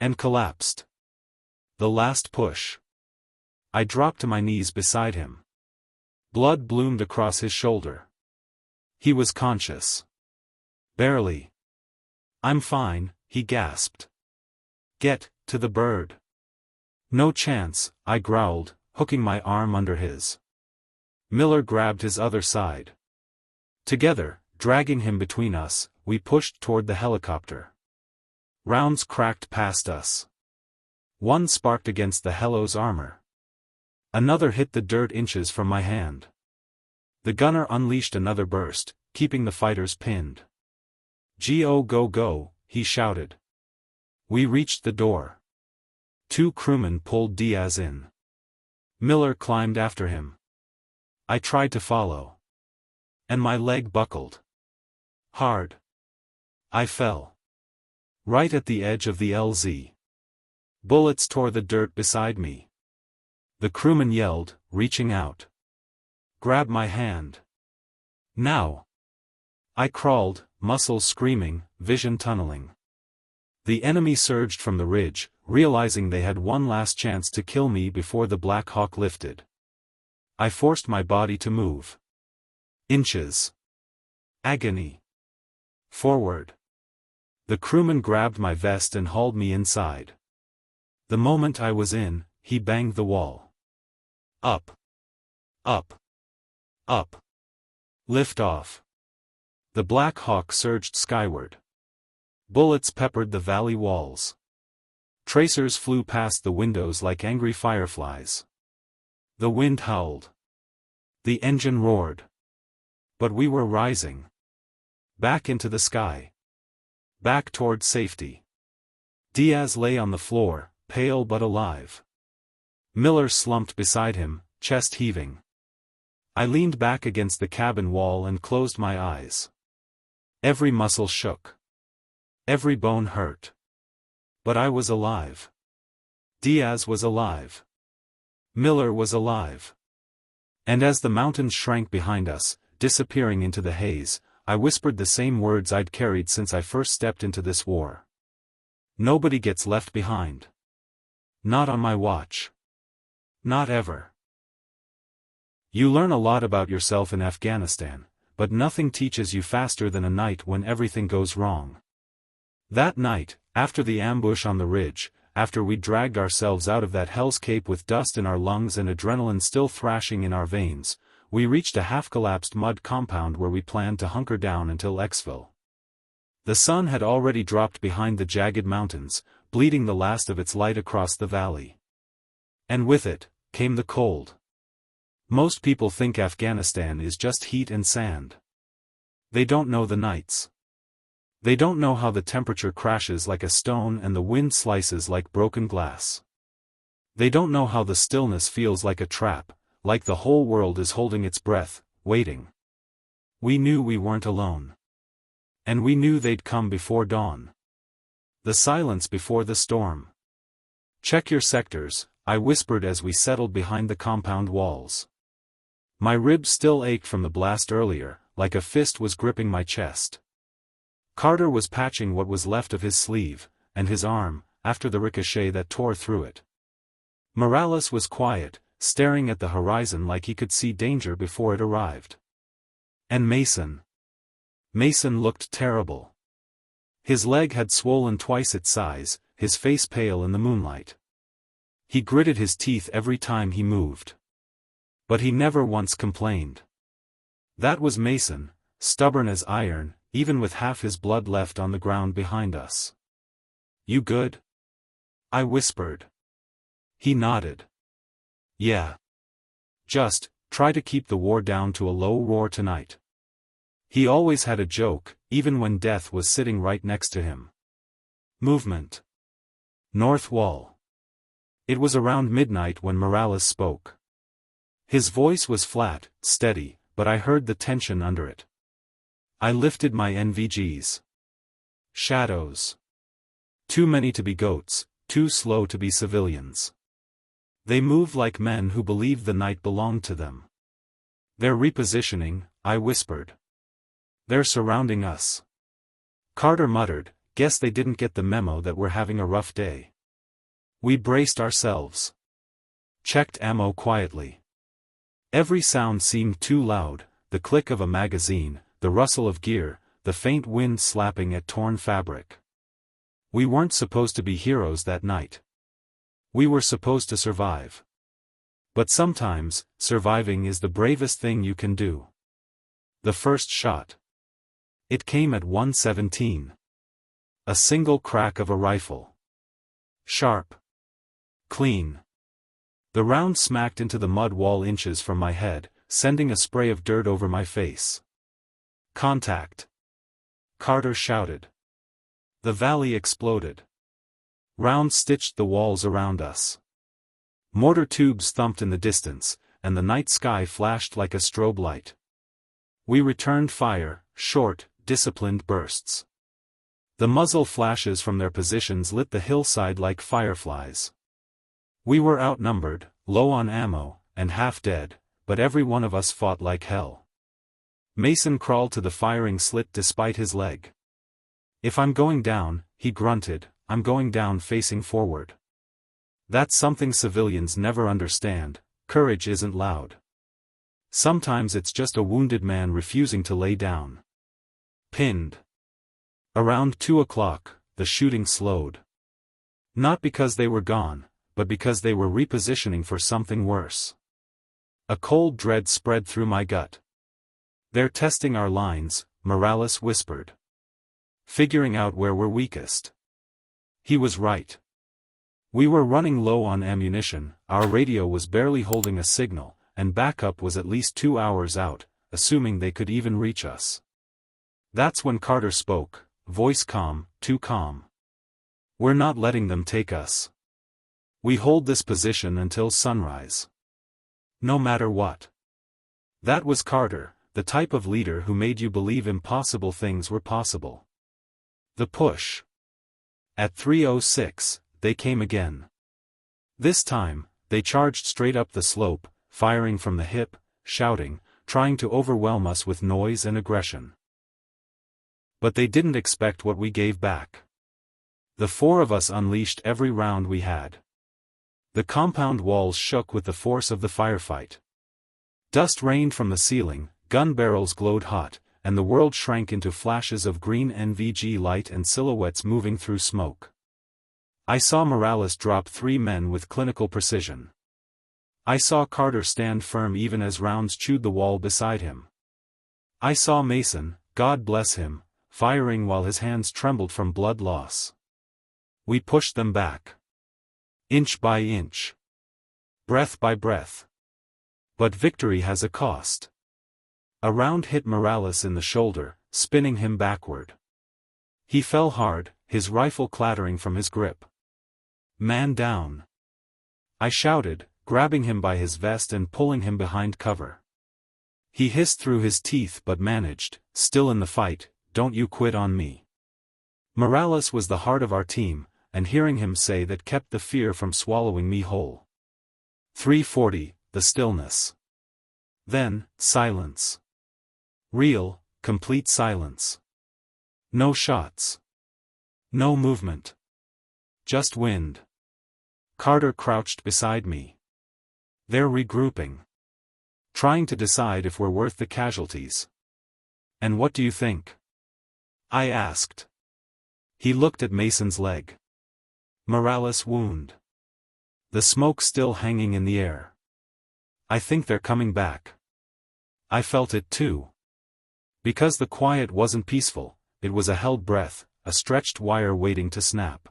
And collapsed. The last push. I dropped to my knees beside him. Blood bloomed across his shoulder. He was conscious. Barely. "I'm fine," he gasped. "Get to the bird." "No chance," I growled, hooking my arm under his. Miller grabbed his other side. Together, dragging him between us, we pushed toward the helicopter. Rounds cracked past us. One sparked against the Hello's armor. Another hit the dirt inches from my hand. The gunner unleashed another burst, keeping the fighters pinned. "Go go go," he shouted. We reached the door. 2 crewmen pulled Diaz in. Miller climbed after him. I tried to follow. And my leg buckled. Hard. I fell. Right at the edge of the LZ. Bullets tore the dirt beside me. The crewman yelled, reaching out. "Grab my hand. Now." I crawled, muscles screaming, vision tunneling. The enemy surged from the ridge, realizing they had one last chance to kill me before the Black Hawk lifted. I forced my body to move. Inches. Agony. Forward. The crewman grabbed my vest and hauled me inside. The moment I was in, he banged the wall. Up. Up. Up. Lift off. The Black Hawk surged skyward. Bullets peppered the valley walls. Tracers flew past the windows like angry fireflies. The wind howled. The engine roared. But we were rising. Back into the sky. Back toward safety. Diaz lay on the floor, pale but alive. Miller slumped beside him, chest heaving. I leaned back against the cabin wall and closed my eyes. Every muscle shook. Every bone hurt. But I was alive. Diaz was alive. Miller was alive. And as the mountains shrank behind us, disappearing into the haze, I whispered the same words I'd carried since I first stepped into this war. Nobody gets left behind. Not on my watch. Not ever. You learn a lot about yourself in Afghanistan, but nothing teaches you faster than a night when everything goes wrong. That night, after the ambush on the ridge, after we dragged ourselves out of that hellscape with dust in our lungs and adrenaline still thrashing in our veins, we reached a half-collapsed mud compound where we planned to hunker down until exfil. The sun had already dropped behind the jagged mountains, bleeding the last of its light across the valley. And with it, came the cold. Most people think Afghanistan is just heat and sand. They don't know the nights. They don't know how the temperature crashes like a stone and the wind slices like broken glass. They don't know how the stillness feels like a trap, like the whole world is holding its breath, waiting. We knew we weren't alone. And we knew they'd come before dawn. The silence before the storm. "Check your sectors," I whispered as we settled behind the compound walls. My ribs still ached from the blast earlier, like a fist was gripping my chest. Carter was patching what was left of his sleeve, and his arm, after the ricochet that tore through it. Morales was quiet, staring at the horizon like he could see danger before it arrived. And Mason looked terrible. His leg had swollen twice its size, his face pale in the moonlight. He gritted his teeth every time he moved. But he never once complained. That was Mason, stubborn as iron, even with half his blood left on the ground behind us. "You good?" I whispered. He nodded. "Yeah. Just, try to keep the war down to a low roar tonight." He always had a joke, even when death was sitting right next to him. Movement. North Wall. It was around midnight when Morales spoke. His voice was flat, steady, but I heard the tension under it. I lifted my NVGs. Shadows. Too many to be goats, too slow to be civilians. They moved like men who believed the night belonged to them. "They're repositioning," I whispered. "They're surrounding us." Carter muttered, "Guess they didn't get the memo that we're having a rough day." We braced ourselves. Checked ammo quietly. Every sound seemed too loud, the click of a magazine, the rustle of gear, the faint wind slapping at torn fabric. We weren't supposed to be heroes that night. We were supposed to survive. But sometimes, surviving is the bravest thing you can do. The first shot. It came at 1:17. A single crack of a rifle. Sharp. Clean. The round smacked into the mud wall inches from my head, sending a spray of dirt over my face. "Contact!" Carter shouted. The valley exploded. Rounds stitched the walls around us. Mortar tubes thumped in the distance, and the night sky flashed like a strobe light. We returned fire, short, disciplined bursts. The muzzle flashes from their positions lit the hillside like fireflies. We were outnumbered, low on ammo, and half dead, but every one of us fought like hell. Mason crawled to the firing slit despite his leg. "If I'm going down," he grunted, "I'm going down facing forward." That's something civilians never understand. Courage isn't loud. Sometimes it's just a wounded man refusing to lay down. Pinned. Around 2 o'clock, the shooting slowed. Not because they were gone, but because they were repositioning for something worse. A cold dread spread through my gut. "They're testing our lines," Morales whispered. "Figuring out where we're weakest." He was right. We were running low on ammunition, our radio was barely holding a signal, and backup was at least 2 hours out, assuming they could even reach us. That's when Carter spoke, voice calm, too calm. "We're not letting them take us. We hold this position until sunrise. No matter what." That was Carter, the type of leader who made you believe impossible things were possible. The push. At 3:06, they came again. This time, they charged straight up the slope, firing from the hip, shouting, trying to overwhelm us with noise and aggression. But they didn't expect what we gave back. The 4 of us unleashed every round we had. The compound walls shook with the force of the firefight. Dust rained from the ceiling, gun barrels glowed hot, and the world shrank into flashes of green NVG light and silhouettes moving through smoke. I saw Morales drop 3 men with clinical precision. I saw Carter stand firm even as rounds chewed the wall beside him. I saw Mason, God bless him, firing while his hands trembled from blood loss. We pushed them back. Inch by inch. Breath by breath. But victory has a cost. A round hit Morales in the shoulder, spinning him backward. He fell hard, his rifle clattering from his grip. Man down. I shouted, grabbing him by his vest and pulling him behind cover. He hissed through his teeth but managed, still in the fight, don't you quit on me. Morales was the heart of our team, and hearing him say that kept the fear from swallowing me whole. 3:40, the stillness. Then, silence. Real, complete silence. No shots. No movement. Just wind. Carter crouched beside me. They're regrouping. Trying to decide if we're worth the casualties. And what do you think? I asked. He looked at Mason's leg. Morales' wound. The smoke still hanging in the air. I think they're coming back. I felt it too. Because the quiet wasn't peaceful, it was a held breath, a stretched wire waiting to snap.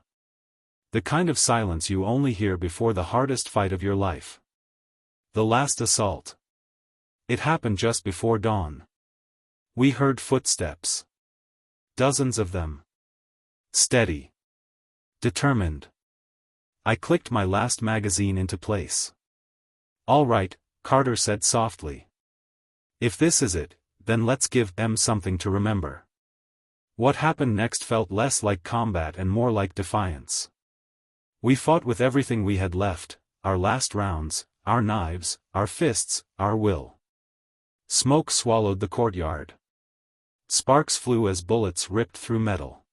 The kind of silence you only hear before the hardest fight of your life. The last assault. It happened just before dawn. We heard footsteps. Dozens of them. Steady. Determined. I clicked my last magazine into place. All right, Carter said softly. If this is it, then let's give them something to remember. What happened next felt less like combat and more like defiance. We fought with everything we had left, our last rounds, our knives, our fists, our will. Smoke swallowed the courtyard. Sparks flew as bullets ripped through metal.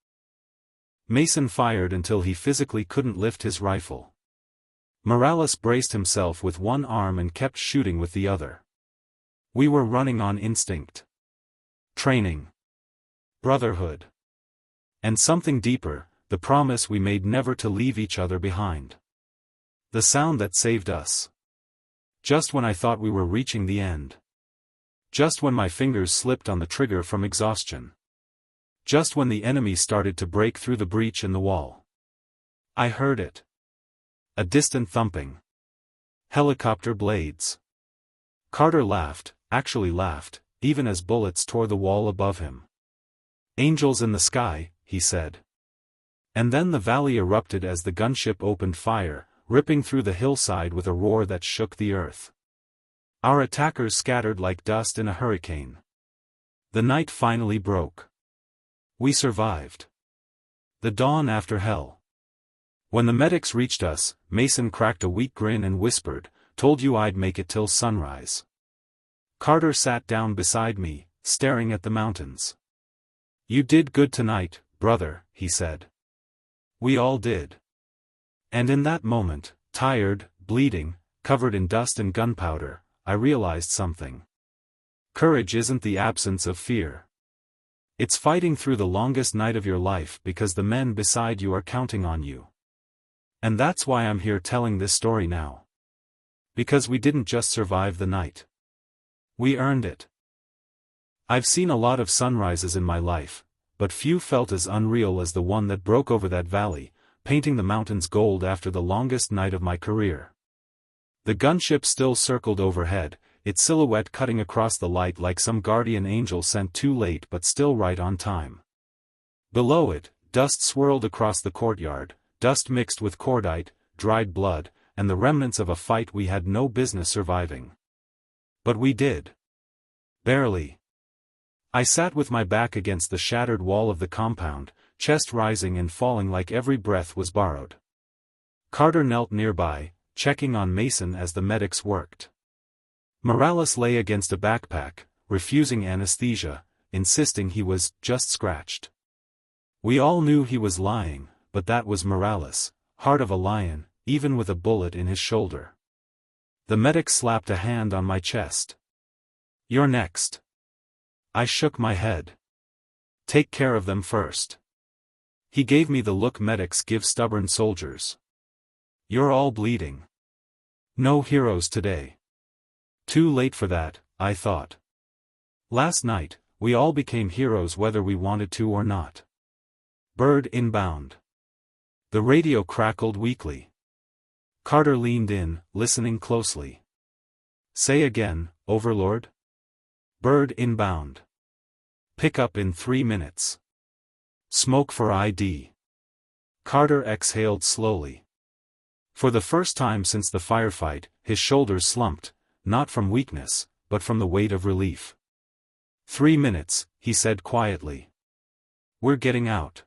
Mason fired until he physically couldn't lift his rifle. Morales braced himself with one arm and kept shooting with the other. We were running on instinct. Training. Brotherhood. And something deeper, the promise we made never to leave each other behind. The sound that saved us. Just when I thought we were reaching the end. Just when my fingers slipped on the trigger from exhaustion. Just when the enemy started to break through the breach in the wall. I heard it. A distant thumping. Helicopter blades. Carter laughed, actually laughed, even as bullets tore the wall above him. Angels in the sky, he said. And then the valley erupted as the gunship opened fire, ripping through the hillside with a roar that shook the earth. Our attackers scattered like dust in a hurricane. The night finally broke. We survived. The dawn after hell. When the medics reached us, Mason cracked a weak grin and whispered, "Told you I'd make it till sunrise." Carter sat down beside me, staring at the mountains. "You did good tonight, brother," he said. We all did. And in that moment, tired, bleeding, covered in dust and gunpowder, I realized something. Courage isn't the absence of fear. It's fighting through the longest night of your life because the men beside you are counting on you. And that's why I'm here telling this story now. Because we didn't just survive the night. We earned it. I've seen a lot of sunrises in my life, but few felt as unreal as the one that broke over that valley, painting the mountains gold after the longest night of my career. The gunship still circled overhead, its silhouette cutting across the light like some guardian angel sent too late but still right on time. Below it, dust swirled across the courtyard, dust mixed with cordite, dried blood, and the remnants of a fight we had no business surviving. But we did. Barely. I sat with my back against the shattered wall of the compound, chest rising and falling like every breath was borrowed. Carter knelt nearby, checking on Mason as the medics worked. Morales lay against a backpack, refusing anesthesia, insisting he was just scratched. We all knew he was lying, but that was Morales, heart of a lion, even with a bullet in his shoulder. The medic slapped a hand on my chest. You're next. I shook my head. Take care of them first. He gave me the look medics give stubborn soldiers. You're all bleeding. No heroes today. Too late for that, I thought. Last night, we all became heroes whether we wanted to or not. Bird inbound. The radio crackled weakly. Carter leaned in, listening closely. Say again, Overlord? Bird inbound. Pick up in 3 minutes. Smoke for ID. Carter exhaled slowly. For the first time since the firefight, his shoulders slumped, not from weakness, but from the weight of relief. 3 minutes, he said quietly. We're getting out.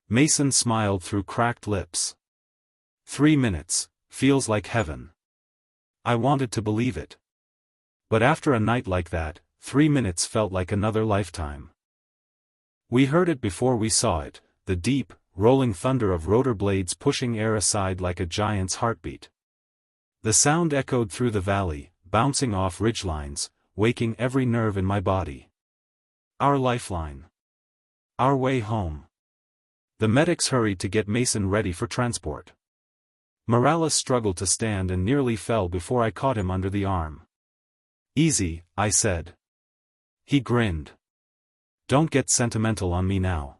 Mason smiled through cracked lips. 3 minutes, feels like heaven. I wanted to believe it. But after a night like that, 3 minutes felt like another lifetime. We heard it before we saw it, the deep, rolling thunder of rotor blades pushing air aside like a giant's heartbeat. The sound echoed through the valley, bouncing off ridgelines, waking every nerve in my body. Our lifeline. Our way home. The medics hurried to get Mason ready for transport. Morales struggled to stand and nearly fell before I caught him under the arm. Easy, I said. He grinned. Don't get sentimental on me now.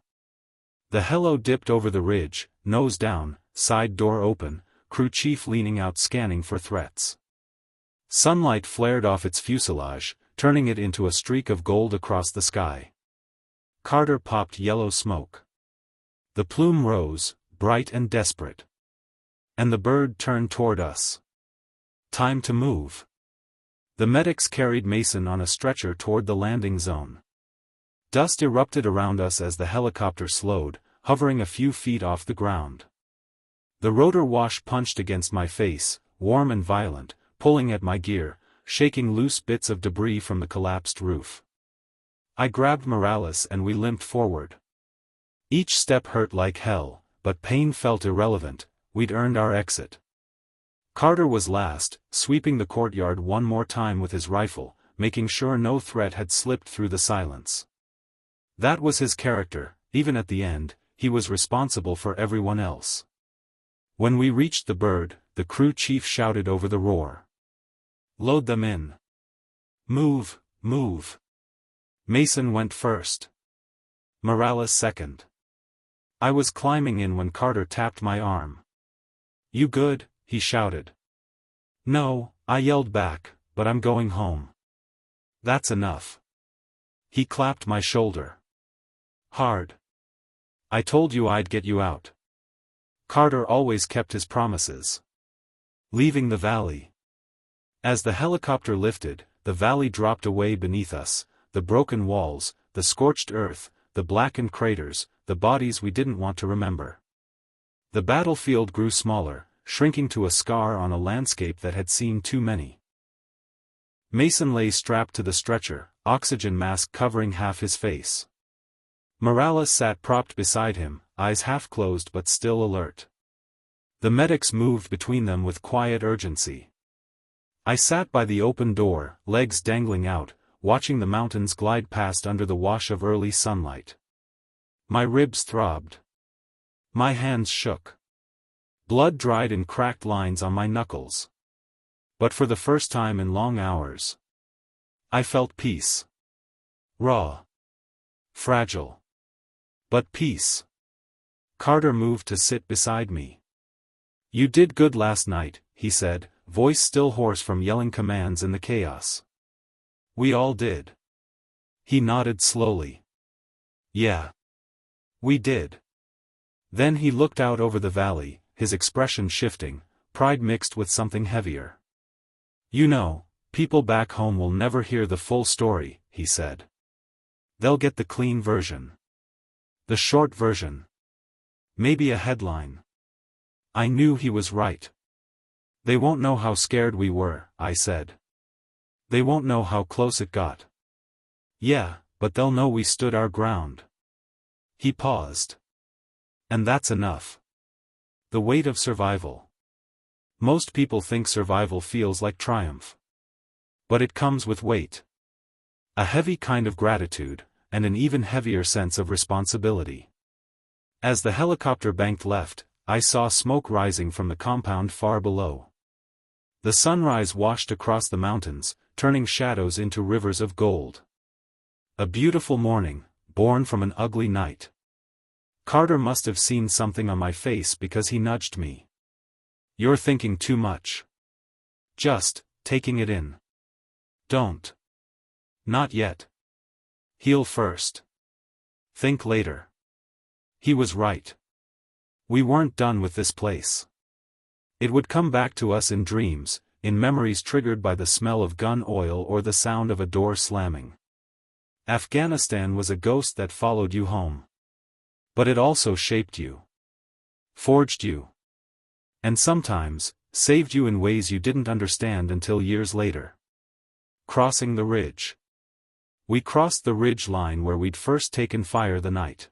The helo dipped over the ridge, nose down, side door open, crew chief leaning out scanning for threats. Sunlight flared off its fuselage, turning it into a streak of gold across the sky. Carter popped yellow smoke. The plume rose, bright and desperate. And the bird turned toward us. Time to move. The medics carried Mason on a stretcher toward the landing zone. Dust erupted around us as the helicopter slowed, hovering a few feet off the ground. The rotor wash punched against my face, warm and violent, pulling at my gear, shaking loose bits of debris from the collapsed roof. I grabbed Morales and we limped forward. Each step hurt like hell, but pain felt irrelevant, we'd earned our exit. Carter was last, sweeping the courtyard one more time with his rifle, making sure no threat had slipped through the silence. That was his character, even at the end, he was responsible for everyone else. When we reached the bird, the crew chief shouted over the roar. Load them in. Move, move. Mason went first. Morales second. I was climbing in when Carter tapped my arm. You good? He shouted. No, I yelled back, but I'm going home. That's enough. He clapped my shoulder. Hard. I told you I'd get you out. Carter always kept his promises. Leaving the valley. As the helicopter lifted, the valley dropped away beneath us, the broken walls, the scorched earth, the blackened craters, the bodies we didn't want to remember. The battlefield grew smaller, shrinking to a scar on a landscape that had seen too many. Mason lay strapped to the stretcher, oxygen mask covering half his face. Morales sat propped beside him, eyes half closed but still alert. The medics moved between them with quiet urgency. I sat by the open door, legs dangling out, watching the mountains glide past under the wash of early sunlight. My ribs throbbed. My hands shook. Blood dried in cracked lines on my knuckles. But for the first time in long hours, I felt peace. Raw. Fragile. But peace. Carter moved to sit beside me. You did good last night, he said, voice still hoarse from yelling commands in the chaos. We all did. He nodded slowly. Yeah. We did. Then he looked out over the valley, his expression shifting, pride mixed with something heavier. You know, people back home will never hear the full story, he said. They'll get the clean version. The short version. Maybe a headline. I knew he was right. They won't know how scared we were, I said. They won't know how close it got. Yeah, but they'll know we stood our ground. He paused. And that's enough. The weight of survival. Most people think survival feels like triumph. But it comes with weight. A heavy kind of gratitude, and an even heavier sense of responsibility. As the helicopter banked left, I saw smoke rising from the compound far below. The sunrise washed across the mountains, turning shadows into rivers of gold. A beautiful morning, born from an ugly night. Carter must have seen something on my face because he nudged me. "You're thinking too much. Just, taking it in. Don't. Not yet. Heal first. Think later." He was right. We weren't done with this place. It would come back to us in dreams, in memories triggered by the smell of gun oil or the sound of a door slamming. Afghanistan was a ghost that followed you home. But it also shaped you. Forged you. And sometimes, saved you in ways you didn't understand until years later. Crossing the ridge. We crossed the ridge line where we'd first taken fire the night